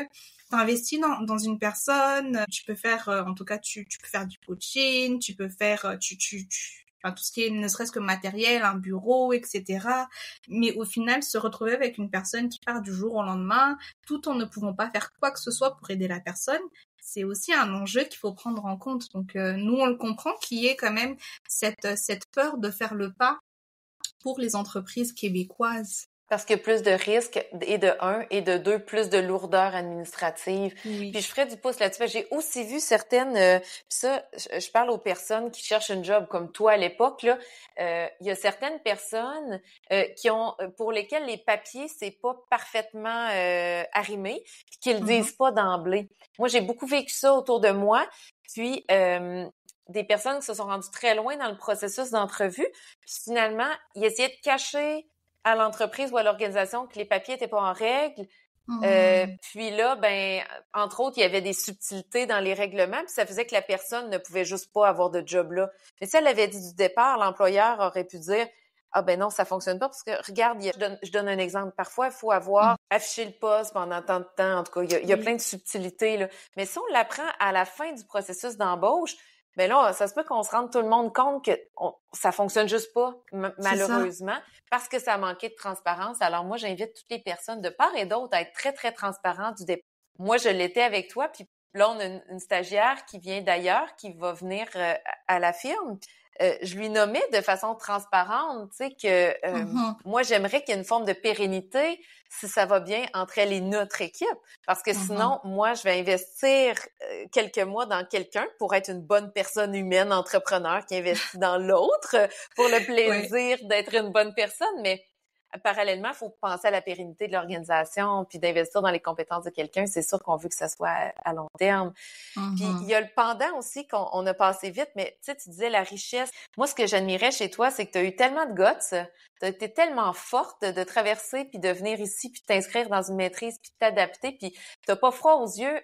t'investis dans une personne, tu peux faire, en tout cas, tu peux faire du coaching, tu peux faire, enfin, tout ce qui est ne serait-ce que matériel, un bureau, etc. Mais au final, se retrouver avec une personne qui part du jour au lendemain, tout en ne pouvant pas faire quoi que ce soit pour aider la personne, c'est aussi un enjeu qu'il faut prendre en compte. Donc, nous, on le comprend qu'il y ait quand même cette peur de faire le pas pour les entreprises québécoises. Parce qu'il y a plus de risques, et de un, et de deux, plus de lourdeur administrative. Oui. Puis je ferais du pouce là-dessus. J'ai aussi vu certaines, ça, je parle aux personnes qui cherchent un job comme toi à l'époque, là. Il y a certaines personnes pour lesquelles les papiers, c'est pas parfaitement arrimé, puis qu'ils le disent pas d'emblée. Moi, j'ai beaucoup vécu ça autour de moi. Puis des personnes qui se sont rendues très loin dans le processus d'entrevue, puis finalement, ils essayaient de cacher à l'entreprise ou à l'organisation que les papiers étaient pas en règle. Puis là, entre autres, il y avait des subtilités dans les règlements, puis ça faisait que la personne ne pouvait juste pas avoir de job là. Mais si elle l'avait dit du départ, l'employeur aurait pu dire « Ah ben non, ça fonctionne pas parce que regarde, je donne un exemple. Parfois, il faut avoir affiché le poste pendant tant de temps. En tout cas, il y a plein de subtilités là. Mais si on l'apprend à la fin du processus d'embauche, ben là, ça se peut qu'on se rende tout le monde compte que ça fonctionne juste pas, malheureusement, parce que ça a manqué de transparence. Alors moi, j'invite toutes les personnes de part et d'autre à être très, très transparentes du départ. Moi, je l'étais avec toi, puis là, on a une stagiaire qui vient d'ailleurs, qui va venir à la firme. Je lui nommais de façon transparente, tu sais, que moi, j'aimerais qu'il y ait une forme de pérennité, si ça va bien, entre elle et notre équipe. Parce que sinon, moi, je vais investir quelques mois dans quelqu'un pour être une bonne personne humaine, entrepreneur qui investit dans l'autre pour le plaisir d'être une bonne personne. Mais parallèlement, il faut penser à la pérennité de l'organisation puis d'investir dans les compétences de quelqu'un. C'est sûr qu'on veut que ça soit à long terme. Puis il y a le pendant aussi qu'on a passé vite, mais tu sais, tu disais la richesse. Moi, ce que j'admirais chez toi, c'est que tu as eu tellement de guts, tu as été tellement forte de traverser puis de venir ici puis de t'inscrire dans une maîtrise puis de t'adapter puis t'as pas froid aux yeux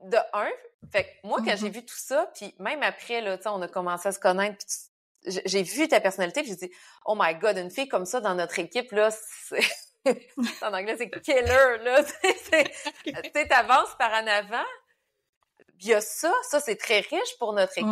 de un. Fait que moi, quand j'ai vu tout ça, puis même après, là, tu sais, on a commencé à se connaître puis j'ai vu ta personnalité puis j'ai dit « Oh my God, une fille comme ça dans notre équipe, là, c'est... » en anglais, c'est « killer », là. Tu sais, t'avances par en avant. Puis il y a ça c'est très riche pour notre équipe.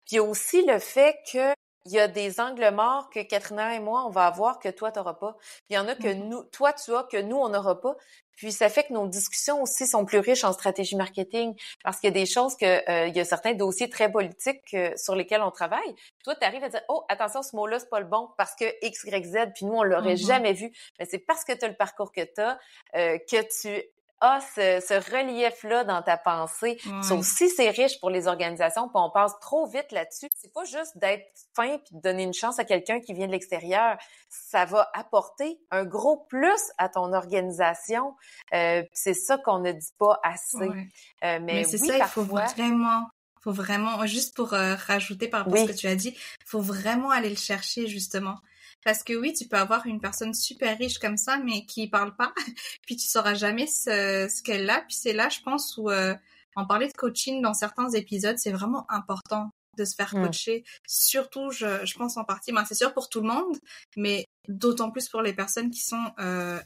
Puis il y a aussi le fait que il y a des angles morts que Katrina et moi, on va avoir que toi, t'auras pas. Puis il y en a que toi, tu as, que nous, on n'aura pas. Puis ça fait que nos discussions aussi sont plus riches en stratégie marketing parce qu'il y a des choses il y a certains dossiers très politiques sur lesquels on travaille. Puis toi, tu arrives à dire « Oh, attention, ce mot-là, c'est pas le bon parce que X, Y, Z, puis nous, on l'aurait jamais vu. » Mais c'est parce que tu as le parcours que tu as que tu ce relief-là dans ta pensée. Ça aussi, c'est riche pour les organisations, puis on passe trop vite là-dessus. C'est pas juste d'être fin puis de donner une chance à quelqu'un qui vient de l'extérieur. Ça va apporter un gros plus à ton organisation. C'est ça qu'on ne dit pas assez. Mais c'est oui, ça, parfois... il faut vraiment, juste pour rajouter par rapport à ce que tu as dit, il faut vraiment aller le chercher, justement. Parce que oui, tu peux avoir une personne super riche comme ça, mais qui parle pas, puis tu sauras jamais ce qu'elle a. Puis c'est là, je pense, où en parler de coaching dans certains épisodes, c'est vraiment important de se faire coacher. Surtout, je pense en partie, c'est sûr pour tout le monde, mais d'autant plus pour les personnes qui sont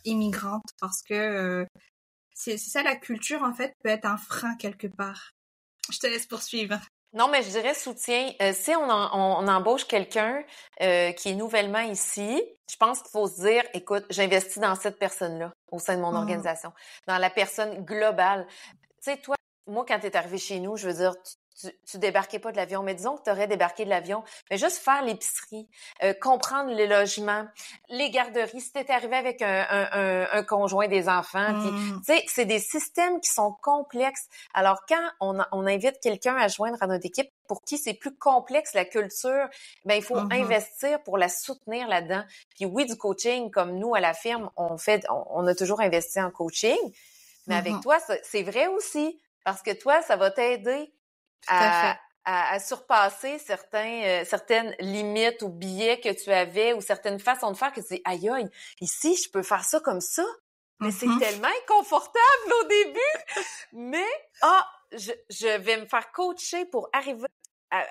immigrantes, parce que c'est ça, la culture, en fait, peut être un frein quelque part. Je te laisse poursuivre. Non, mais je dirais soutien. Si on embauche quelqu'un qui est nouvellement ici, je pense qu'il faut se dire, écoute, j'investis dans cette personne-là au sein de mon organisation, dans la personne globale. Tu sais, toi, moi, quand t'es arrivé chez nous, je veux dire, tu débarquais pas de l'avion, mais disons que tu aurais débarqué de l'avion, mais juste faire l'épicerie, comprendre les logements, les garderies, si t'étais arrivé avec un conjoint, des enfants, puis tu sais, c'est des systèmes qui sont complexes. Alors quand on invite quelqu'un à joindre à notre équipe pour qui c'est plus complexe la culture, ben il faut investir pour la soutenir là-dedans. Puis oui, du coaching, comme nous à la firme, on a toujours investi en coaching, mais avec toi, c'est vrai aussi, parce que toi, ça va t'aider à surpasser certaines limites ou biais que tu avais ou certaines façons de faire que tu dis, aïe, aïe, ici, je peux faire ça comme ça. Mais c'est tellement inconfortable au début. Mais, je vais me faire coacher pour arriver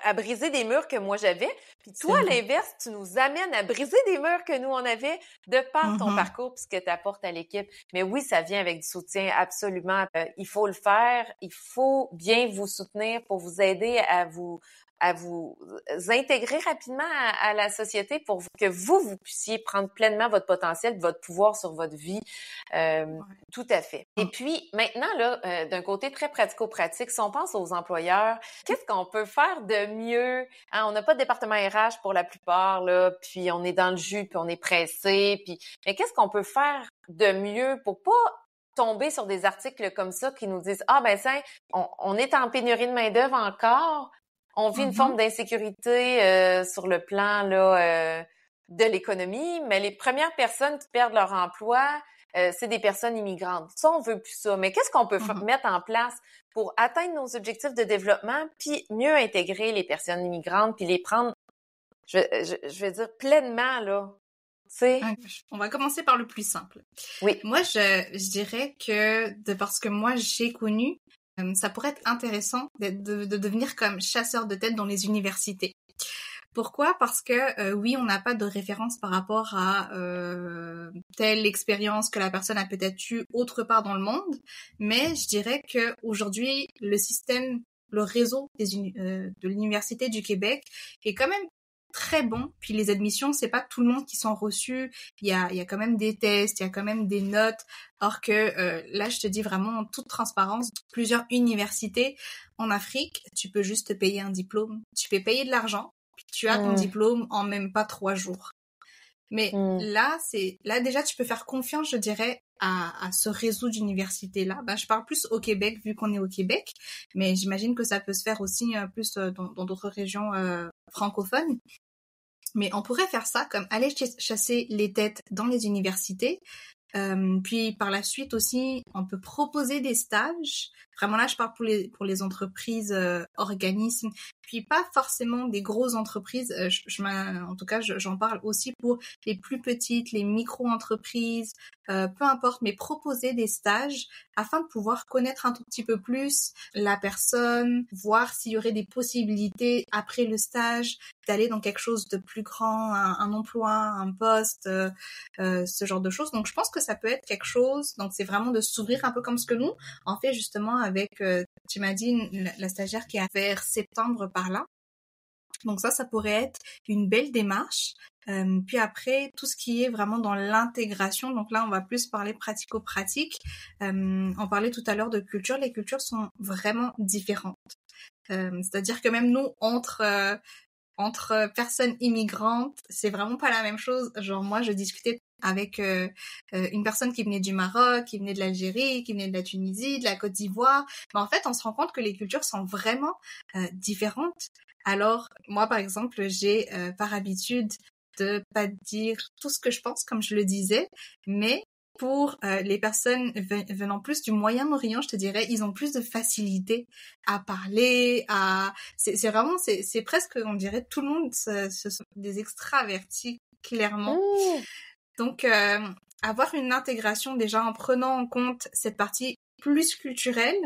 à briser des murs que moi j'avais. Puis toi, à l'inverse, tu nous amènes à briser des murs que nous, on avait de par ton parcours puis ce que tu apportes à l'équipe. Mais oui, ça vient avec du soutien, absolument. Il faut le faire. Il faut bien vous soutenir pour vous aider à vous intégrer rapidement à la société pour que vous puissiez prendre pleinement votre potentiel, votre pouvoir sur votre vie. Tout à fait. Et puis, maintenant, là, d'un côté très pratico-pratique, si on pense aux employeurs, qu'est-ce qu'on peut faire de mieux? Hein, on n'a pas de département RH pour la plupart, là, puis on est dans le jus, puis on est pressé, mais qu'est-ce qu'on peut faire de mieux pour pas tomber sur des articles comme ça qui nous disent « Ah, ben ça, on est en pénurie de main-d'œuvre encore, on vit une forme d'insécurité sur le plan là de l'économie, mais les premières personnes qui perdent leur emploi, c'est des personnes immigrantes. Ça, on veut plus ça. Mais qu'est-ce qu'on peut mettre en place pour atteindre nos objectifs de développement, puis mieux intégrer les personnes immigrantes, puis les prendre, je vais dire, pleinement, là? T'sais? On va commencer par le plus simple. Oui. Moi, je dirais que, parce que moi, j'ai connu, ça pourrait être intéressant de devenir comme chasseur de tête dans les universités. Pourquoi? Parce que oui, on n'a pas de référence par rapport à telle expérience que la personne a peut-être eue autre part dans le monde, mais je dirais que aujourd'hui, le réseau de l'Université du Québec est quand même très bon. Puis les admissions, c'est pas tout le monde qui sont reçus. Il y a quand même des tests, il y a quand même des notes. Or que là, je te dis vraiment en toute transparence, plusieurs universités en Afrique, tu peux juste te payer un diplôme. Tu peux payer de l'argent, puis tu as ton diplôme en même pas 3 jours. Mais là déjà, tu peux faire confiance, je dirais, à ce réseau d'universités-là. Je parle plus au Québec, vu qu'on est au Québec, mais j'imagine que ça peut se faire aussi plus dans d'autres régions francophones. Mais on pourrait faire ça, comme aller chasser les têtes dans les universités. Puis par la suite aussi, on peut proposer des stages. Vraiment là, je parle pour les entreprises, organismes, puis pas forcément des grosses entreprises. En tout cas, j'en parle aussi pour les plus petites, les micro-entreprises, peu importe, mais proposer des stages afin de pouvoir connaître un tout petit peu plus la personne, voir s'il y aurait des possibilités après le stage d'aller dans quelque chose de plus grand, un emploi, un poste, ce genre de choses. Donc je pense que ça peut être quelque chose. Donc c'est vraiment de s'ouvrir un peu comme ce que nous on fait justement avec, tu m'as dit, la stagiaire qui a vers septembre par là. Donc ça pourrait être une belle démarche. Puis après, tout ce qui est vraiment dans l'intégration, donc là, on va plus parler pratico-pratique. On parlait tout à l'heure de culture. Les cultures sont vraiment différentes. C'est-à-dire que même nous, entre personnes immigrantes, c'est vraiment pas la même chose. Genre moi, je discutais avec une personne qui venait du Maroc, qui venait de l'Algérie, qui venait de la Tunisie, de la Côte d'Ivoire. Mais en fait, on se rend compte que les cultures sont vraiment différentes. Alors, moi, par exemple, j'ai par habitude de pas dire tout ce que je pense, comme je le disais, mais pour les personnes venant plus du Moyen-Orient, je te dirais, ils ont plus de facilité à parler, c'est vraiment, c'est presque, on dirait, tout le monde, ce sont des extravertis, clairement. Donc, avoir une intégration déjà en prenant en compte cette partie plus culturelle.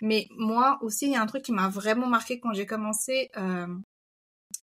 Mais moi aussi, il y a un truc qui m'a vraiment marqué quand j'ai commencé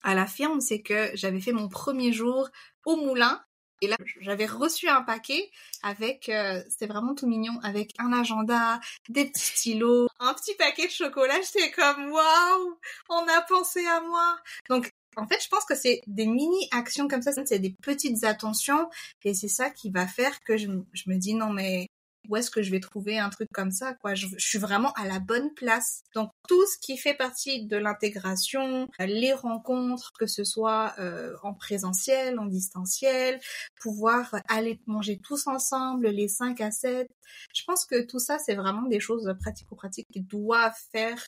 à la firme, c'est que j'avais fait mon premier jour au moulin. Et là, j'avais reçu un paquet avec, c'était vraiment tout mignon, avec un agenda, des petits stylos, un petit paquet de chocolat. J'étais comme, waouh, on a pensé à moi. Donc, en fait, je pense que c'est des mini-actions comme ça, c'est des petites attentions, et c'est ça qui va faire que je me dis, non mais, où est-ce que je vais trouver un truc comme ça, quoi. Je suis vraiment à la bonne place. Donc, tout ce qui fait partie de l'intégration, les rencontres, que ce soit en présentiel, en distanciel, pouvoir aller manger tous ensemble, les 5 à 7. Je pense que tout ça, c'est vraiment des choses pratico-pratiques qui doivent faire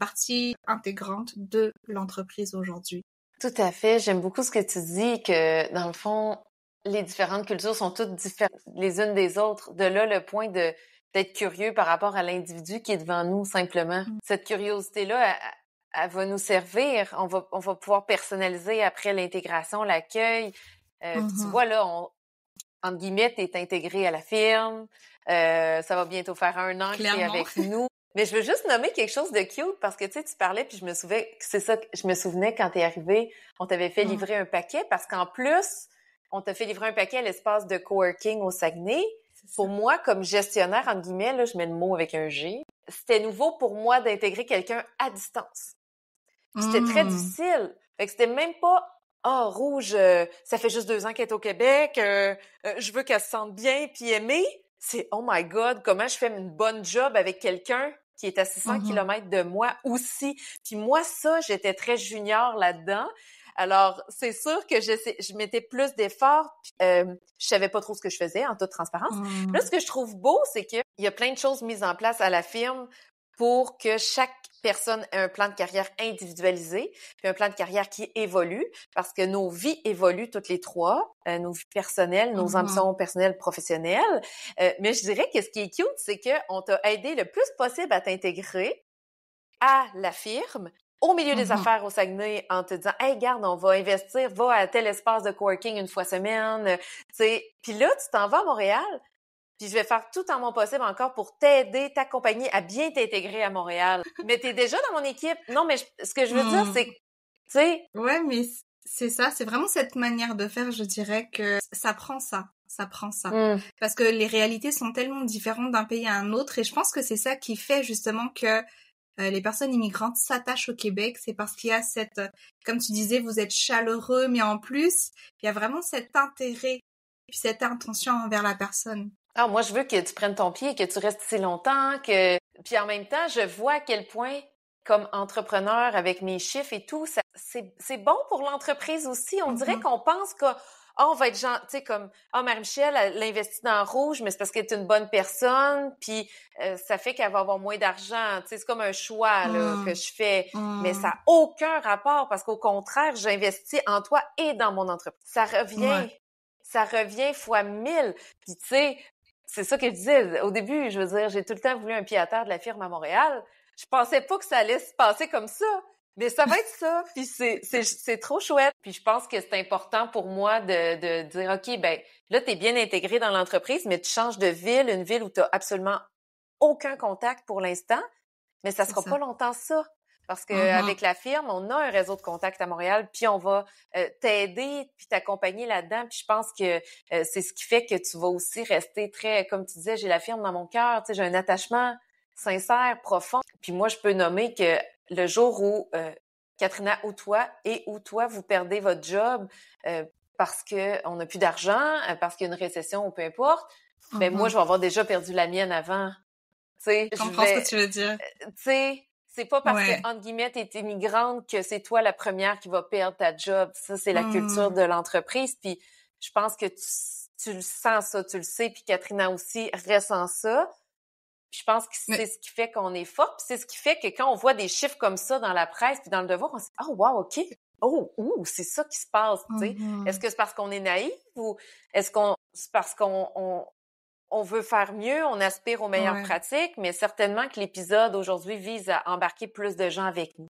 partie intégrante de l'entreprise aujourd'hui. Tout à fait. J'aime beaucoup ce que tu dis, que dans le fond, les différentes cultures sont toutes différentes les unes des autres. De là, le point d'être curieux par rapport à l'individu qui est devant nous, simplement. Cette curiosité-là, elle va nous servir. On va pouvoir personnaliser après l'intégration, l'accueil. Tu vois, là, entre guillemets, t'es intégré à la firme. Ça va bientôt faire 1 an que t'es avec nous. Mais je veux juste nommer quelque chose de cute parce que, tu sais, tu parlais puis je me souvenais quand t'es arrivé, on t'avait fait livrer un paquet parce qu'en plus, on t'a fait livrer un paquet à l'espace de coworking au Saguenay. Pour moi, comme gestionnaire, entre guillemets, là, je mets le mot avec un G, c'était nouveau pour moi d'intégrer quelqu'un à distance. C'était très difficile. Fait que c'était même pas Rouge, ça fait juste 2 ans qu'elle est au Québec, je veux qu'elle se sente bien puis aimée. C'est oh my God, comment je fais une bonne job avec quelqu'un qui est à 600 kilomètres de moi aussi. Puis moi, ça, j'étais très junior là-dedans. Alors, c'est sûr que je mettais plus d'efforts. Je savais pas trop ce que je faisais, en toute transparence. Là, ce que je trouve beau, c'est qu'il y a plein de choses mises en place à la firme pour que chaque personne ait un plan de carrière individualisé, puis un plan de carrière qui évolue, parce que nos vies évoluent toutes les 3, nos vies personnelles, nos ambitions personnelles, professionnelles. Mais je dirais que ce qui est cute, c'est qu'on t'a aidé le plus possible à t'intégrer à la firme, au milieu des affaires au Saguenay, en te disant « Hey, garde, on va investir, va à tel espace de coworking une fois semaine. » Tu sais, puis là, tu t'en vas à Montréal, puis je vais faire tout en mon possible encore pour t'aider, t'accompagner à bien t'intégrer à Montréal. Mais t'es déjà dans mon équipe. Non, mais ce que je veux dire, c'est que, tu sais... Ouais, mais c'est ça, c'est vraiment cette manière de faire, je dirais que ça prend ça. Parce que les réalités sont tellement différentes d'un pays à un autre, et je pense que c'est ça qui fait justement que les personnes immigrantes s'attachent au Québec, c'est parce qu'il y a cette, comme tu disais, vous êtes chaleureux, mais en plus, il y a vraiment cet intérêt, et puis cette intention envers la personne. Ah, moi, je veux que tu prennes ton pied, que tu restes si longtemps, que... Puis en même temps, je vois à quel point, comme entrepreneur, avec mes chiffres et tout, c'est bon pour l'entreprise aussi. On dirait qu'on pense on va être genre, tu sais, comme, Marie-Michel, elle investit dans Rouge, mais c'est parce qu'elle est une bonne personne, puis ça fait qu'elle va avoir moins d'argent. Tu sais, c'est comme un choix, là, que je fais. Mais ça n'a aucun rapport, parce qu'au contraire, j'investis en toi et dans mon entreprise. Ça revient fois 1000. Puis tu sais, c'est ça que je disais au début, je veux dire, j'ai tout le temps voulu un pied à terre de la firme à Montréal. Je pensais pas que ça allait se passer comme ça, mais ça va être ça. Puis c'est trop chouette. Puis je pense que c'est important pour moi de dire, OK, ben là, t'es bien intégré dans l'entreprise, mais tu changes de ville, une ville où t'as absolument aucun contact pour l'instant, mais ça sera pas longtemps ça. Parce que avec la firme, on a un réseau de contacts à Montréal, puis on va t'aider, puis t'accompagner là-dedans. Puis je pense que c'est ce qui fait que tu vas aussi rester très, comme tu disais, j'ai la firme dans mon cœur, tu sais, j'ai un attachement sincère, profond. Puis moi, je peux nommer que le jour où Katrina ou toi vous perdez votre job parce que on n'a plus d'argent, parce qu'il y a une récession ou peu importe, ben moi, je vais avoir déjà perdu la mienne avant. Tu sais, je comprends ce que tu veux dire. Tu sais, c'est pas parce que, entre guillemets, t'es immigrante que c'est toi la première qui va perdre ta job. Ça, c'est la culture de l'entreprise. Puis je pense que tu le sens ça, tu le sais, puis Katrina aussi ressent ça. Puis je pense que c'est ce qui fait qu'on est fort. Puis c'est ce qui fait que quand on voit des chiffres comme ça dans la presse puis dans le Devoir, on se dit « Oh, wow, OK. Oh, c'est ça qui se passe. » tu sais. Est-ce que c'est parce qu'on est naïf ou est-ce que c'est parce qu'on veut faire mieux, on aspire aux meilleures pratiques, mais certainement que l'épisode aujourd'hui vise à embarquer plus de gens avec nous.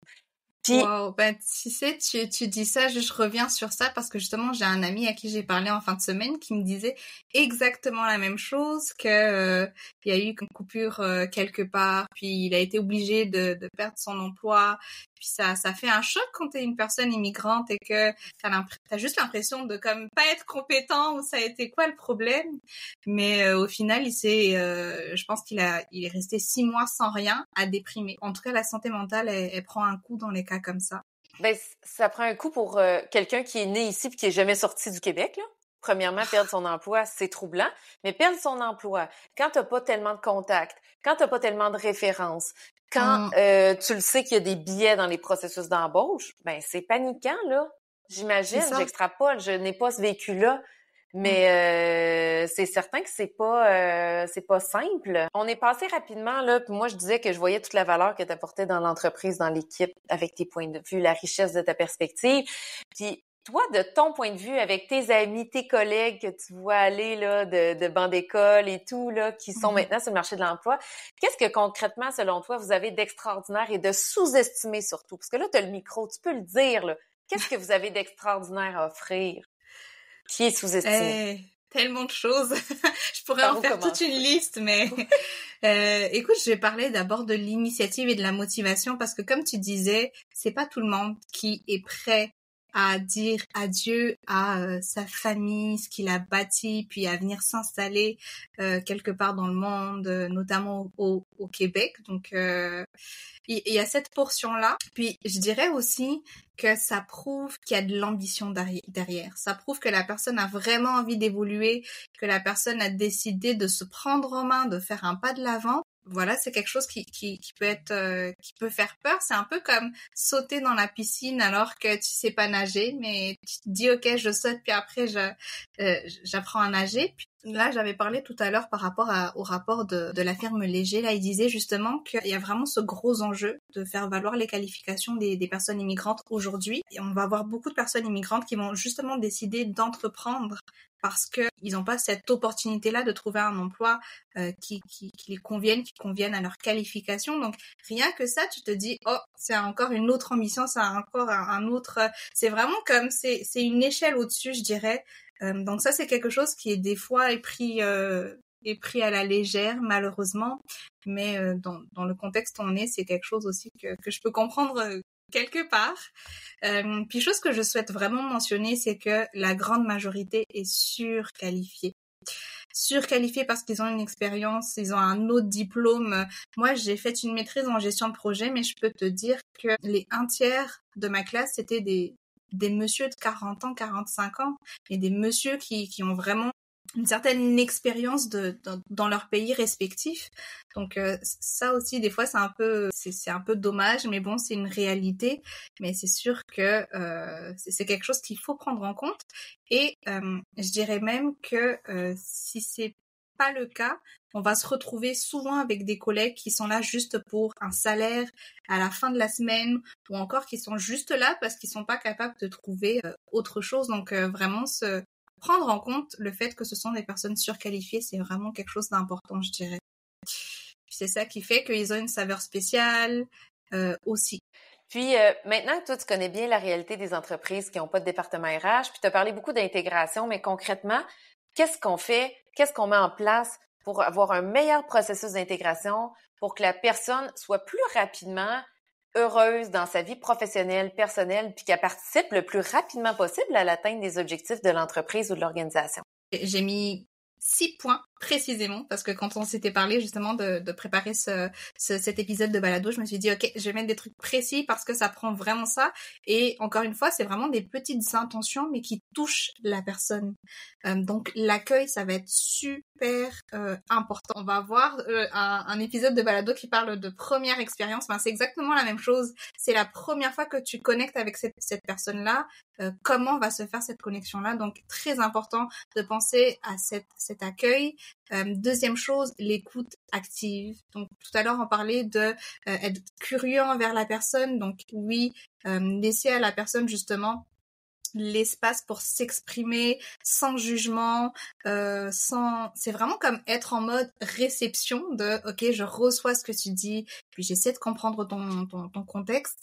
Puis, wow, ben tu sais, tu dis ça, je reviens sur ça parce que justement j'ai un ami à qui j'ai parlé en fin de semaine qui me disait exactement la même chose, que il y a eu une coupure quelque part, puis il a été obligé de perdre son emploi. Puis ça fait un choc quand t'es une personne immigrante et que t'as juste l'impression de comme pas être compétent, ou ça a été quoi le problème. Mais au final, je pense qu'il est resté 6 mois sans rien, à déprimer. En tout cas, la santé mentale, elle prend un coup dans les cas comme ça. Ben ça prend un coup pour quelqu'un qui est né ici puis qui est jamais sorti du Québec, là, Premièrement, perdre son emploi, c'est troublant, mais perdre son emploi, quand t'as pas tellement de contacts, quand t'as pas tellement de références, quand tu le sais qu'il y a des biais dans les processus d'embauche, ben c'est paniquant, là. J'imagine, j'extrapole, je n'ai pas ce vécu-là, mais c'est certain que c'est pas simple. On est passé rapidement, là, puis moi je disais que je voyais toute la valeur que tu apportais dans l'entreprise, dans l'équipe, avec tes points de vue, la richesse de ta perspective. Puis toi, de ton point de vue, avec tes amis, tes collègues que tu vois aller là de banc d'école et tout, là, qui sont maintenant sur le marché de l'emploi, qu'est-ce que concrètement, selon toi, vous avez d'extraordinaire et de sous-estimé surtout? Parce que là, tu as le micro, tu peux le dire, là. Qu'est-ce que vous avez d'extraordinaire à offrir qui est sous-estimé? Tellement de choses. Je pourrais en faire toute une liste, mais écoute, je vais parler d'abord de l'initiative et de la motivation parce que comme tu disais, c'est pas tout le monde qui est prêt à dire adieu à sa famille, ce qu'il a bâti, puis à venir s'installer quelque part dans le monde, notamment au Québec. Donc, il y a cette portion-là. Puis, je dirais aussi que ça prouve qu'il y a de l'ambition derrière. Ça prouve que la personne a vraiment envie d'évoluer, que la personne a décidé de se prendre en main, de faire un pas de l'avant. Voilà, c'est quelque chose qui peut être qui peut faire peur. C'est un peu comme sauter dans la piscine alors que tu sais pas nager, mais tu te dis ok, je saute puis après j'apprends à nager. Puis là, j'avais parlé tout à l'heure par rapport au rapport de la firme Léger. Là, il disait justement qu'il y a vraiment ce gros enjeu de faire valoir les qualifications des personnes immigrantes aujourd'hui. Et on va avoir beaucoup de personnes immigrantes qui vont justement décider d'entreprendre parce que ils n'ont pas cette opportunité-là de trouver un emploi qui les convienne à leur qualification. Donc rien que ça, tu te dis oh, c'est encore une autre ambition, c'est encore un autre. C'est vraiment comme c'est une échelle au-dessus, je dirais. Donc ça, c'est quelque chose qui est des fois est pris à la légère, malheureusement. Mais dans le contexte où on est, c'est quelque chose aussi que je peux comprendre quelque part. Puis chose que je souhaite vraiment mentionner, c'est que la grande majorité est surqualifiée parce qu'ils ont une expérience, ils ont un autre diplôme. Moi, j'ai fait une maîtrise en gestion de projet, mais je peux te dire que les 1/3 de ma classe, c'était des messieurs de 40 ans, 45 ans, et des messieurs qui ont vraiment une certaine expérience dans leur pays respectif. Donc ça aussi des fois c'est un peu dommage, mais bon, c'est une réalité. Mais c'est sûr que c'est quelque chose qu'il faut prendre en compte. Et je dirais même que si c'est pas le cas, on va se retrouver souvent avec des collègues qui sont là juste pour un salaire à la fin de la semaine, ou encore qui sont juste là parce qu'ils sont pas capables de trouver autre chose. Donc vraiment prendre en compte le fait que ce sont des personnes surqualifiées, c'est vraiment quelque chose d'important, je dirais. Puis c'est ça qui fait qu'ils ont une saveur spéciale aussi. Puis maintenant que toi, tu connais bien la réalité des entreprises qui n'ont pas de département RH, puis tu as parlé beaucoup d'intégration, mais concrètement, qu'est-ce qu'on fait? Qu'est-ce qu'on met en place pour avoir un meilleur processus d'intégration pour que la personne soit plus rapidement heureuse dans sa vie professionnelle, personnelle, puis qu'elle participe le plus rapidement possible à l'atteinte des objectifs de l'entreprise ou de l'organisation? J'ai mis 6 points précisément, parce que quand on s'était parlé justement de préparer cet épisode de balado, je me suis dit ok, je vais mettre des trucs précis parce que ça prend vraiment ça. Et encore une fois, c'est vraiment des petites intentions mais qui touchent la personne. Donc l'accueil, ça va être super important. On va avoir un épisode de balado qui parle de première expérience. C'est exactement la même chose. C'est la première fois que tu connectes avec cette personne-là. Comment va se faire cette connexion-là? Donc très important de penser à cet accueil. Deuxième chose, l'écoute active. Donc tout à l'heure on parlait de être curieux envers la personne. Donc oui, laisser à la personne justement l'espace pour s'exprimer sans jugement, c'est vraiment comme être en mode réception de ok, je reçois ce que tu dis, puis j'essaie de comprendre ton contexte.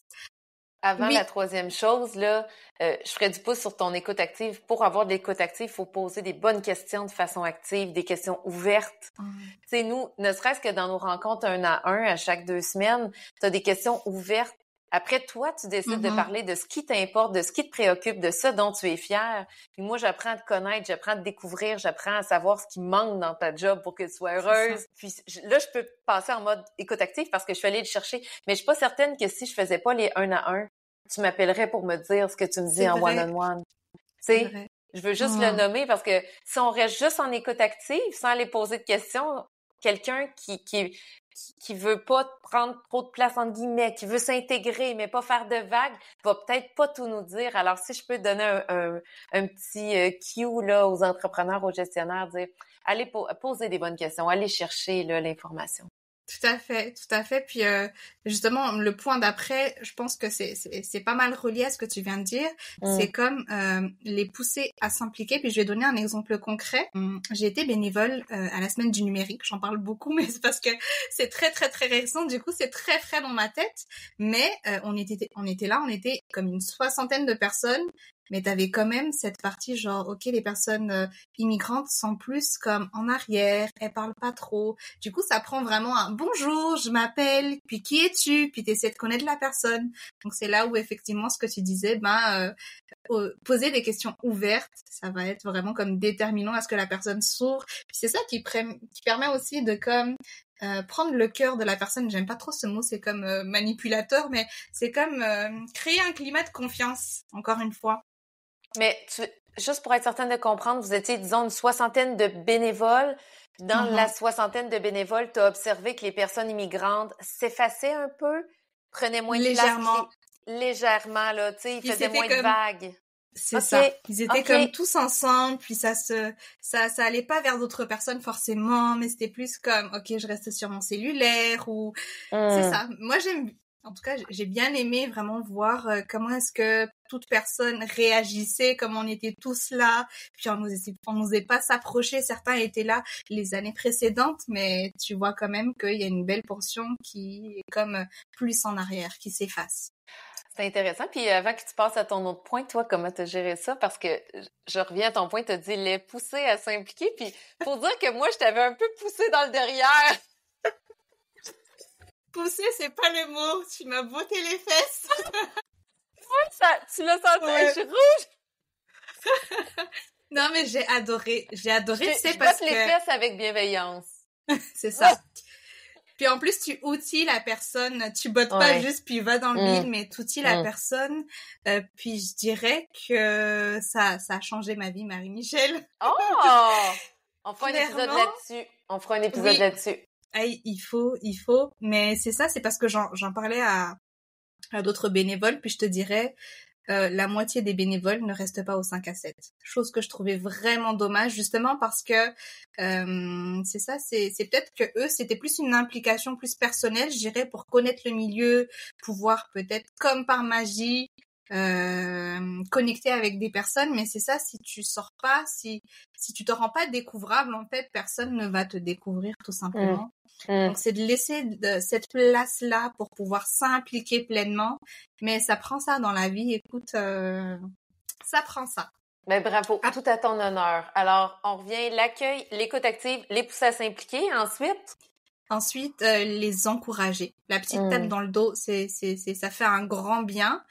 Avant la troisième chose, là, je ferais du pouce sur ton écoute active. Pour avoir de l'écoute active, il faut poser des bonnes questions de façon active, des questions ouvertes. Tu sais, nous, ne serait-ce que dans nos rencontres 1 à 1 à chaque 2 semaines, tu as des questions ouvertes. Après, toi, tu décides de parler de ce qui t'importe, de ce qui te préoccupe, de ce dont tu es fier. Puis moi, j'apprends à te connaître, j'apprends à te découvrir, j'apprends à savoir ce qui manque dans ta job pour que tu sois heureuse. Puis là, je peux passer en mode écoute active parce que je suis allée le chercher. Mais je suis pas certaine que si je faisais pas les 1 à 1, tu m'appellerais pour me dire ce que tu me dis en one-on-one. Tu sais, Je veux juste le nommer parce que si on reste juste en écoute active, sans aller poser de questions, quelqu'un qui veut pas prendre trop de place entre guillemets, qui veut s'intégrer mais pas faire de vagues, va peut-être pas tout nous dire. Alors si je peux donner un petit cue là aux entrepreneurs, aux gestionnaires, dire allez poser des bonnes questions, allez chercher là l'information. Tout à fait, tout à fait. Puis justement, le point d'après, je pense que c'est pas mal relié à ce que tu viens de dire. C'est comme les pousser à s'impliquer. Puis je vais donner un exemple concret. J'ai été bénévole à la semaine du numérique. J'en parle beaucoup, mais c'est parce que c'est très très très récent. Du coup, c'est très frais dans ma tête. Mais on était là, on était comme une 60aine de personnes. Mais t'avais quand même cette partie genre, ok, les personnes immigrantes sont plus comme en arrière, elles parlent pas trop. Du coup, ça prend vraiment un bonjour, je m'appelle, puis qui es-tu, puis t'essaies de connaître la personne. Donc c'est là où effectivement ce que tu disais, poser des questions ouvertes, ça va être vraiment comme déterminant à ce que la personne s'ouvre. Puis c'est ça qui permet aussi de comme prendre le cœur de la personne. J'aime pas trop ce mot, c'est comme manipulateur, mais c'est comme créer un climat de confiance. Encore une fois. Mais juste pour être certaine de comprendre, vous étiez, disons, une 60aine de bénévoles. Dans la 60aine de bénévoles, tu as observé que les personnes immigrantes s'effaçaient un peu, prenaient moins de place. Légèrement, là, tu sais, ils faisaient moins de vagues. C'est ça. Ils étaient comme tous ensemble, puis ça allait pas vers d'autres personnes forcément, mais c'était plus comme, ok, je reste sur mon cellulaire ou, c'est ça. Moi, en tout cas, j'ai bien aimé vraiment voir comment est-ce que toute personne réagissait, comme on était tous là, puis on n'osait pas s'approcher. Certains étaient là les années précédentes, mais tu vois quand même qu'il y a une belle portion qui est comme plus en arrière, qui s'efface. C'est intéressant. Puis avant que tu passes à ton autre point, toi, comment tu as géré ça? Parce que je reviens à ton point, tu as dit les pousser à s'impliquer. Puis faut dire que moi, je t'avais un peu poussé dans le derrière. Pousser, c'est pas le mot. Tu m'as botté les fesses. Oui, tu l'as senti. Ouais. Je suis rouge. Non, mais j'ai adoré. C'est parce que... les fesses avec bienveillance. C'est ça. Puis en plus, tu outilles la personne. Tu bottes pas juste puis va dans le vide, mais tu outilles la personne. Puis je dirais que ça a changé ma vie, Marie-Michel. Oh! On fera un épisode là-dessus. Hey, il faut. Mais c'est ça, c'est parce que j'en parlais à d'autres bénévoles, puis je te dirais, la moitié des bénévoles ne restent pas au 5 à 7. Chose que je trouvais vraiment dommage, justement parce que c'est ça, c'est peut-être que eux, c'était plus une implication plus personnelle, je dirais, pour connaître le milieu, pouvoir peut-être, comme par magie, connecter avec des personnes, mais c'est ça, si tu sors pas, si tu te rends pas découvrable, en fait, personne ne va te découvrir tout simplement. Donc c'est de laisser cette place-là pour pouvoir s'impliquer pleinement, mais ça prend ça dans la vie, écoute, ça prend ça. Ben bravo, tout à ton honneur. Alors, on revient, l'accueil, l'écoute active, les pousser à s'impliquer, Ensuite, les encourager. La petite tape dans le dos, ça fait un grand bien.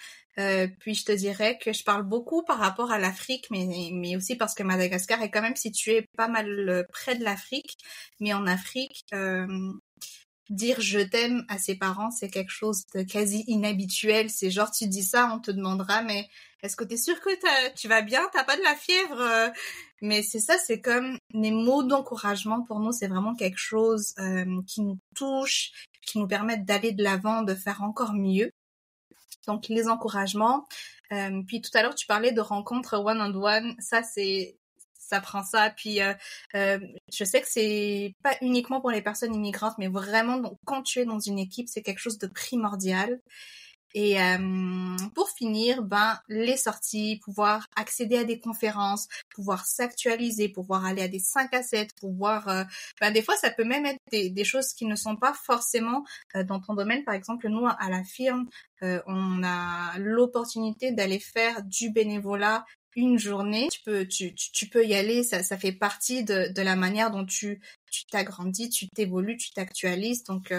Puis je te dirais que je parle beaucoup par rapport à l'Afrique, mais aussi parce que Madagascar est quand même situé pas mal près de l'Afrique. Mais en Afrique, dire je t'aime à ses parents, c'est quelque chose de quasi inhabituel. C'est genre tu dis ça, on te demandera, mais est-ce que t'es sûr que tu vas bien, t'as pas de la fièvre? Mais c'est ça, c'est comme les mots d'encouragement pour nous, c'est vraiment quelque chose qui nous touche, qui nous permettent d'aller de l'avant, de faire encore mieux. Donc les encouragements. Puis tout à l'heure tu parlais de rencontres one-on-one. Ça prend ça. Puis je sais que c'est pas uniquement pour les personnes immigrantes, mais vraiment quand tu es dans une équipe, c'est quelque chose de primordial. Et pour finir, les sorties, pouvoir accéder à des conférences, pouvoir s'actualiser, pouvoir aller à des 5 à 7, pouvoir... des fois, ça peut même être des choses qui ne sont pas forcément dans ton domaine. Par exemple, nous, à la firme, on a l'opportunité d'aller faire du bénévolat une journée. Tu peux y aller, ça fait partie de la manière dont tu t'agrandis, tu t'évolues, tu t'actualises. Donc...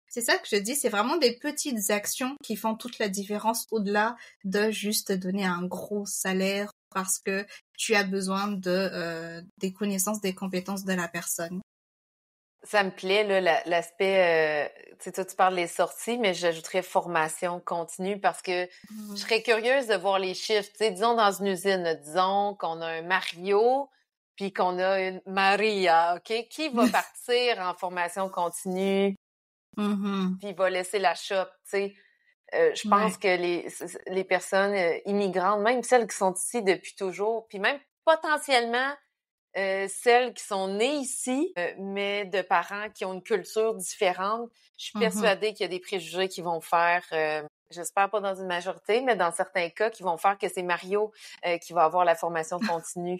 c'est ça que je dis, c'est vraiment des petites actions qui font toute la différence au-delà de juste donner un gros salaire parce que tu as besoin des connaissances, des compétences de la personne. Ça me plaît, là, l'aspect, tu sais, toi, tu parles des sorties, mais j'ajouterais formation continue parce que je serais curieuse de voir les chiffres. Tu sais, disons dans une usine, disons qu'on a un Mario puis qu'on a une Maria, OK? Qui va partir en formation continue puis va laisser la shop, tu sais? Je pense que les personnes immigrantes, même celles qui sont ici depuis toujours, puis même potentiellement celles qui sont nées ici, mais de parents qui ont une culture différente, je suis persuadée qu'il y a des préjugés qui vont faire, j'espère pas dans une majorité, mais dans certains cas, qui vont faire que c'est Mario qui va avoir la formation continue.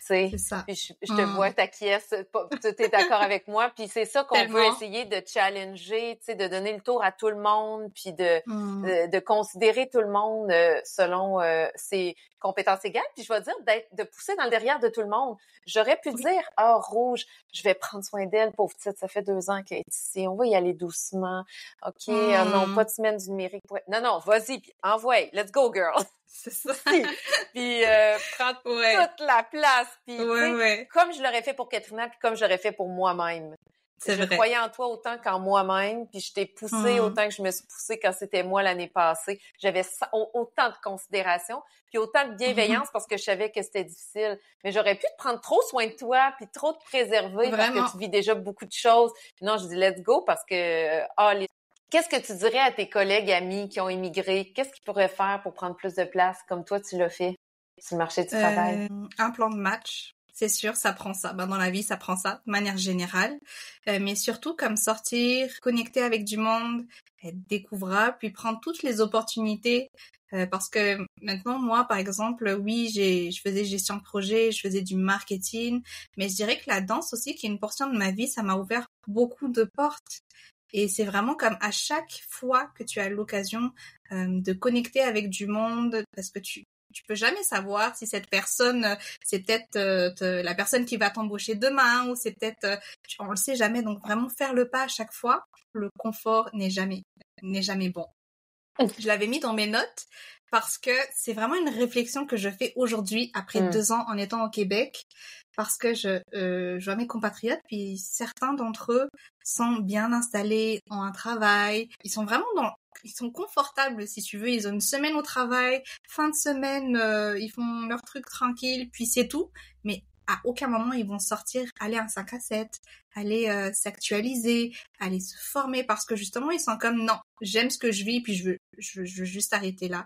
C'est ça. Puis je te vois t'acquiesce, tu es d'accord avec moi, puis c'est ça qu'on veut essayer de challenger, tu sais, de donner le tour à tout le monde, puis de considérer tout le monde selon ses compétences égales, puis je vais dire de pousser dans le derrière de tout le monde. J'aurais pu dire Rouge, je vais prendre soin d'elle, pauvre petite, ça fait 2 ans qu'elle est ici, on va y aller doucement. OK, non, pas de semaine du numérique. Non, vas-y, puis envoie, let's go girl. C'est ça. Puis prends toute la place. Puis comme je l'aurais fait pour Katrina, puis comme je l'aurais fait pour moi-même. Je croyais en toi autant qu'en moi-même, puis je t'ai poussé autant que je me suis poussée quand c'était moi l'année passée. J'avais autant de considération, puis autant de bienveillance parce que je savais que c'était difficile. Mais j'aurais pu te prendre trop soin de toi, puis trop te préserver parce que tu vis déjà beaucoup de choses. Non, je dis let's go parce que Qu'est-ce que tu dirais à tes collègues, amis qui ont immigré? Qu'est-ce qu'ils pourraient faire pour prendre plus de place comme toi, tu l'as fait sur le marché du travail? Un plan de match, c'est sûr, ça prend ça. Dans la vie, ça prend ça, de manière générale. Mais surtout, comme sortir, connecter avec du monde, être découvrable, puis prendre toutes les opportunités. Parce que maintenant, moi, par exemple, oui, je faisais gestion de projet, je faisais du marketing, mais je dirais que la danse aussi, qui est une portion de ma vie, ça m'a ouvert beaucoup de portes. Et c'est vraiment comme à chaque fois que tu as l'occasion de connecter avec du monde, parce que tu peux jamais savoir si cette personne, c'est peut-être la personne qui va t'embaucher demain, ou c'est peut-être, on le sait jamais. Donc vraiment faire le pas à chaque fois, le confort n'est jamais bon. Je l'avais mis dans mes notes parce que c'est vraiment une réflexion que je fais aujourd'hui après 2 ans en étant au Québec. Parce que je vois mes compatriotes, puis certains d'entre eux sont bien installés, ont un travail, ils sont vraiment ils sont confortables si tu veux, ils ont une semaine au travail, fin de semaine, ils font leur truc tranquille, puis c'est tout. Mais à aucun moment ils vont sortir, aller à un 5 à 7, aller s'actualiser, aller se former, parce que justement ils sont comme non, j'aime ce que je vis, puis je veux juste arrêter là.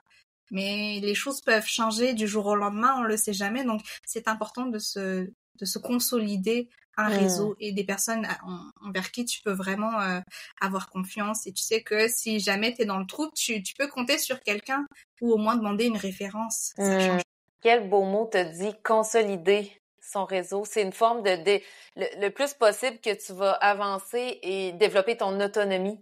Mais les choses peuvent changer du jour au lendemain, on le sait jamais, donc c'est important de se consolider un réseau et des personnes envers qui tu peux vraiment avoir confiance. Et tu sais que si jamais t'es dans le trou, tu peux compter sur quelqu'un ou au moins demander une référence. Ça change. Quel beau mot t'as dit, consolider son réseau. C'est une forme le plus possible que tu vas avancer et développer ton autonomie.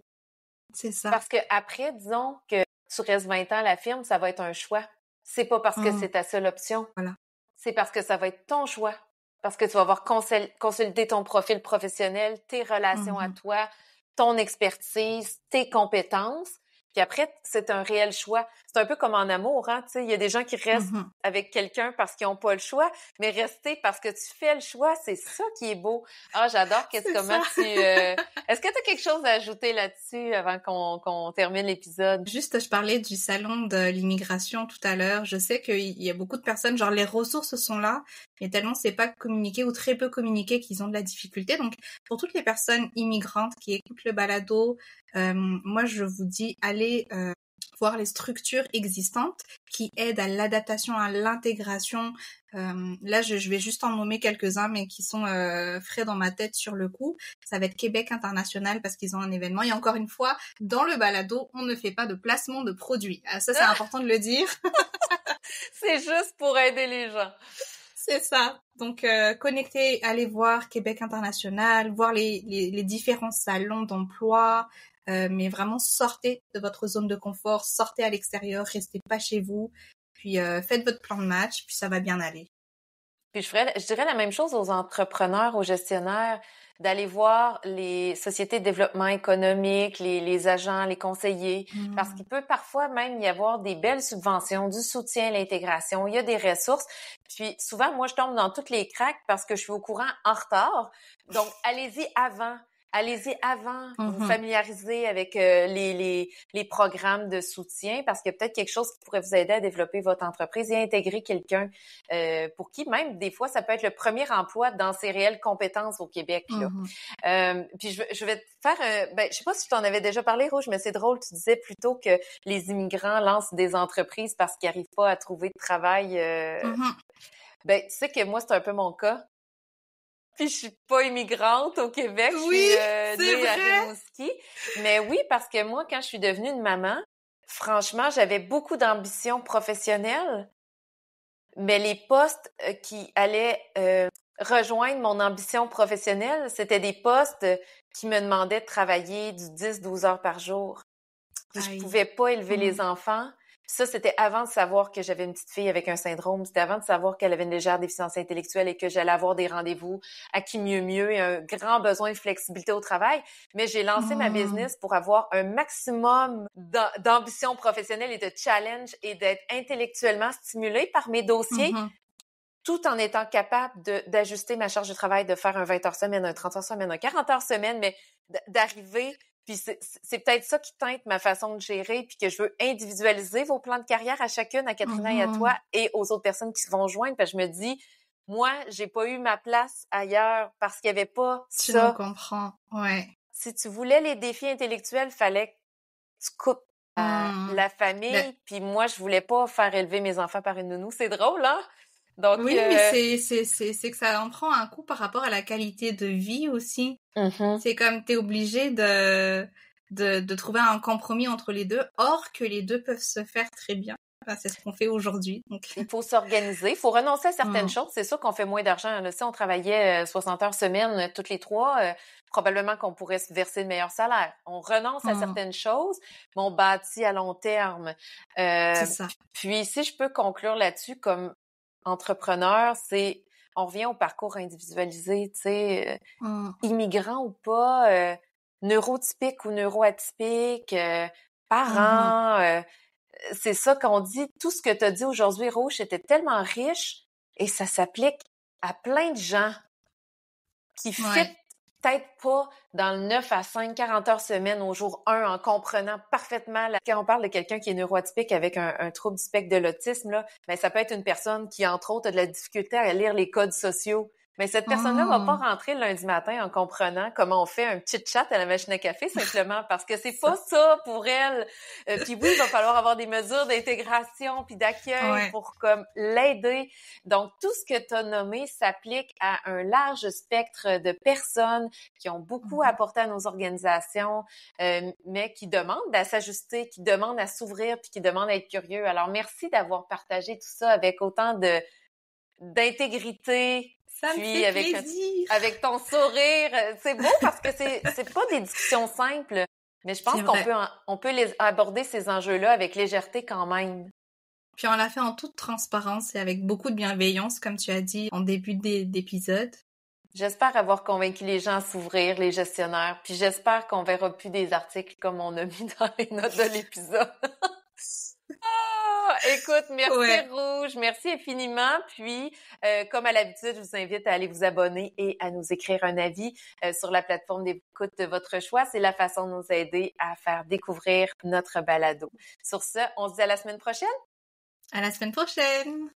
C'est ça. Parce que après, disons que tu restes 20 ans à la firme, ça va être un choix. C'est pas parce que c'est ta seule option. Voilà. C'est parce que ça va être ton choix. Parce que tu vas avoir consolidé ton profil professionnel, tes relations à toi, ton expertise, tes compétences. Puis après, c'est un réel choix. C'est un peu comme en amour, hein. Tu sais, il y a des gens qui restent avec quelqu'un parce qu'ils n'ont pas le choix, mais rester parce que tu fais le choix, c'est ça qui est beau. Ah, j'adore comment tu... Est-ce que tu as quelque chose à ajouter là-dessus avant qu'on termine l'épisode? Juste, je parlais du salon de l'immigration tout à l'heure. Je sais qu'il y a beaucoup de personnes, genre les ressources sont là, mais tellement c'est pas communiqué ou très peu communiqué qu'ils ont de la difficulté. Donc, pour toutes les personnes immigrantes qui écoutent le balado, moi, je vous dis, allez voir les structures existantes qui aident à l'adaptation, à l'intégration. Là, je vais juste en nommer quelques-uns, mais qui sont frais dans ma tête sur le coup. Ça va être Québec International parce qu'ils ont un événement. Et encore une fois, dans le balado, on ne fait pas de placement de produits. Ça, c'est important de le dire. C'est juste pour aider les gens. C'est ça. Donc, connectez, allez voir Québec International, voir les différents salons d'emploi, mais vraiment sortez de votre zone de confort, sortez à l'extérieur, restez pas chez vous, puis faites votre plan de match, puis ça va bien aller. Puis je dirais la même chose aux entrepreneurs, aux gestionnaires, d'aller voir les sociétés de développement économique, les agents, les conseillers, parce qu'il peut parfois même y avoir des belles subventions, du soutien à l'intégration, il y a des ressources. Puis souvent, moi, je tombe dans toutes les cracks parce que je suis au courant en retard. Donc, allez-y avant. allez-y avant, vous Mhm. familiariser avec les programmes de soutien parce qu'il y a peut-être quelque chose qui pourrait vous aider à développer votre entreprise et intégrer quelqu'un pour qui même des fois ça peut être le premier emploi dans ses réelles compétences au Québec là. Mhm. Puis je vais te faire je sais pas si tu en avais déjà parlé Rouge, mais c'est drôle, tu disais plutôt que les immigrants lancent des entreprises parce qu'ils n'arrivent pas à trouver de travail. Mhm. Tu sais que moi c'est un peu mon cas. Puis je suis pas immigrante au Québec, je Oui, suis c'est née à vrai. Rimouski. Mais oui, parce que moi, quand je suis devenue une maman, franchement, j'avais beaucoup d'ambition professionnelle, mais les postes qui allaient rejoindre mon ambition professionnelle, c'était des postes qui me demandaient de travailler du 10-12 heures par jour. Puis je Aïe. pouvais pas élever les Mhm. enfants. Ça, c'était avant de savoir que j'avais une petite fille avec un syndrome. C'était avant de savoir qu'elle avait une légère déficience intellectuelle et que j'allais avoir des rendez-vous à qui mieux et un grand besoin de flexibilité au travail. Mais j'ai lancé ma Mhm. business pour avoir un maximum d'ambition professionnelle et de challenge et d'être intellectuellement stimulée par mes dossiers Mhm. tout en étant capable d'ajuster ma charge de travail, de faire un 20 heures semaine, un 30 heures semaine, un 40 heures semaine, mais d'arriver, puis c'est peut-être ça qui teinte ma façon de gérer, puis que je veux individualiser vos plans de carrière à chacune, à Katrina et à toi, Mhm. et aux autres personnes qui se vont joindre, parce que je me dis, moi, j'ai pas eu ma place ailleurs parce qu'il y avait pas Tu nous ça. comprends. Ouais. Si tu voulais les défis intellectuels, fallait que tu coupes Mhm. la Ben, famille, puis moi, je voulais pas faire élever mes enfants par une nounou. C'est drôle, hein? Donc, oui, mais c'est que ça en prend un coup par rapport à la qualité de vie aussi. mhm. C'est comme t'es obligé de trouver un compromis entre les deux, or que les deux peuvent se faire très bien. Enfin, c'est ce qu'on fait aujourd'hui. Donc, Il faut s'organiser, il faut renoncer à certaines mm, choses. C'est sûr qu'on fait moins d'argent. Là. Si on travaillait 60 heures semaine toutes les trois, probablement qu'on pourrait se verser de meilleurs salaires. On renonce à mm, certaines choses, mais on bâtit à long terme. c'est Euh, ça. puis, si je peux conclure là-dessus comme entrepreneur, c'est on revient au parcours individualisé, tu sais, Mm, immigrant ou pas, neurotypique ou neuroatypique, mhm, parent. C'est ça qu'on dit. Tout ce que tu as dit aujourd'hui, Rouge, était tellement riche et ça s'applique à plein de gens qui fit ouais. peut-être pas dans le 9 à 5, 40 heures semaine au jour 1 en comprenant parfaitement. Quand on parle de quelqu'un qui est neuroatypique avec un trouble du spectre de l'autisme, là, ben, ça peut être une personne qui, entre autres, a de la difficulté à lire les codes sociaux. Mais cette personne-là va pas Mm, rentrer le lundi matin en comprenant comment on fait un petit chat à la machine à café simplement parce que c'est pas ça. ça pour elle. Puis oui, il va falloir avoir des mesures d'intégration puis d'accueil Ouais. pour comme l'aider. Donc tout ce que tu as nommé s'applique à un large spectre de personnes qui ont beaucoup Mhm, apporté à nos organisations, mais qui demandent à s'ajuster, qui demandent à s'ouvrir puis qui demandent à être curieux. Alors merci d'avoir partagé tout ça avec autant de d'intégrité, ça me puis fait plaisir. avec ton sourire. C'est beau parce que c'est pas des discussions simples, mais je C'est pense qu'on vrai. on peut les aborder ces enjeux-là avec légèreté quand même. Puis on l'a fait en toute transparence et avec beaucoup de bienveillance, comme tu as dit en début d'épisode. J'espère avoir convaincu les gens à s'ouvrir, les gestionnaires, puis j'espère qu'on verra plus des articles comme on a mis dans les notes de l'épisode. Ah, écoute, merci Ouais. Rouge, merci infiniment. Puis, comme à l'habitude, je vous invite à aller vous abonner et à nous écrire un avis sur la plateforme d'écoute de votre choix. C'est la façon de nous aider à faire découvrir notre balado. Sur ce, on se dit à la semaine prochaine. À la semaine prochaine.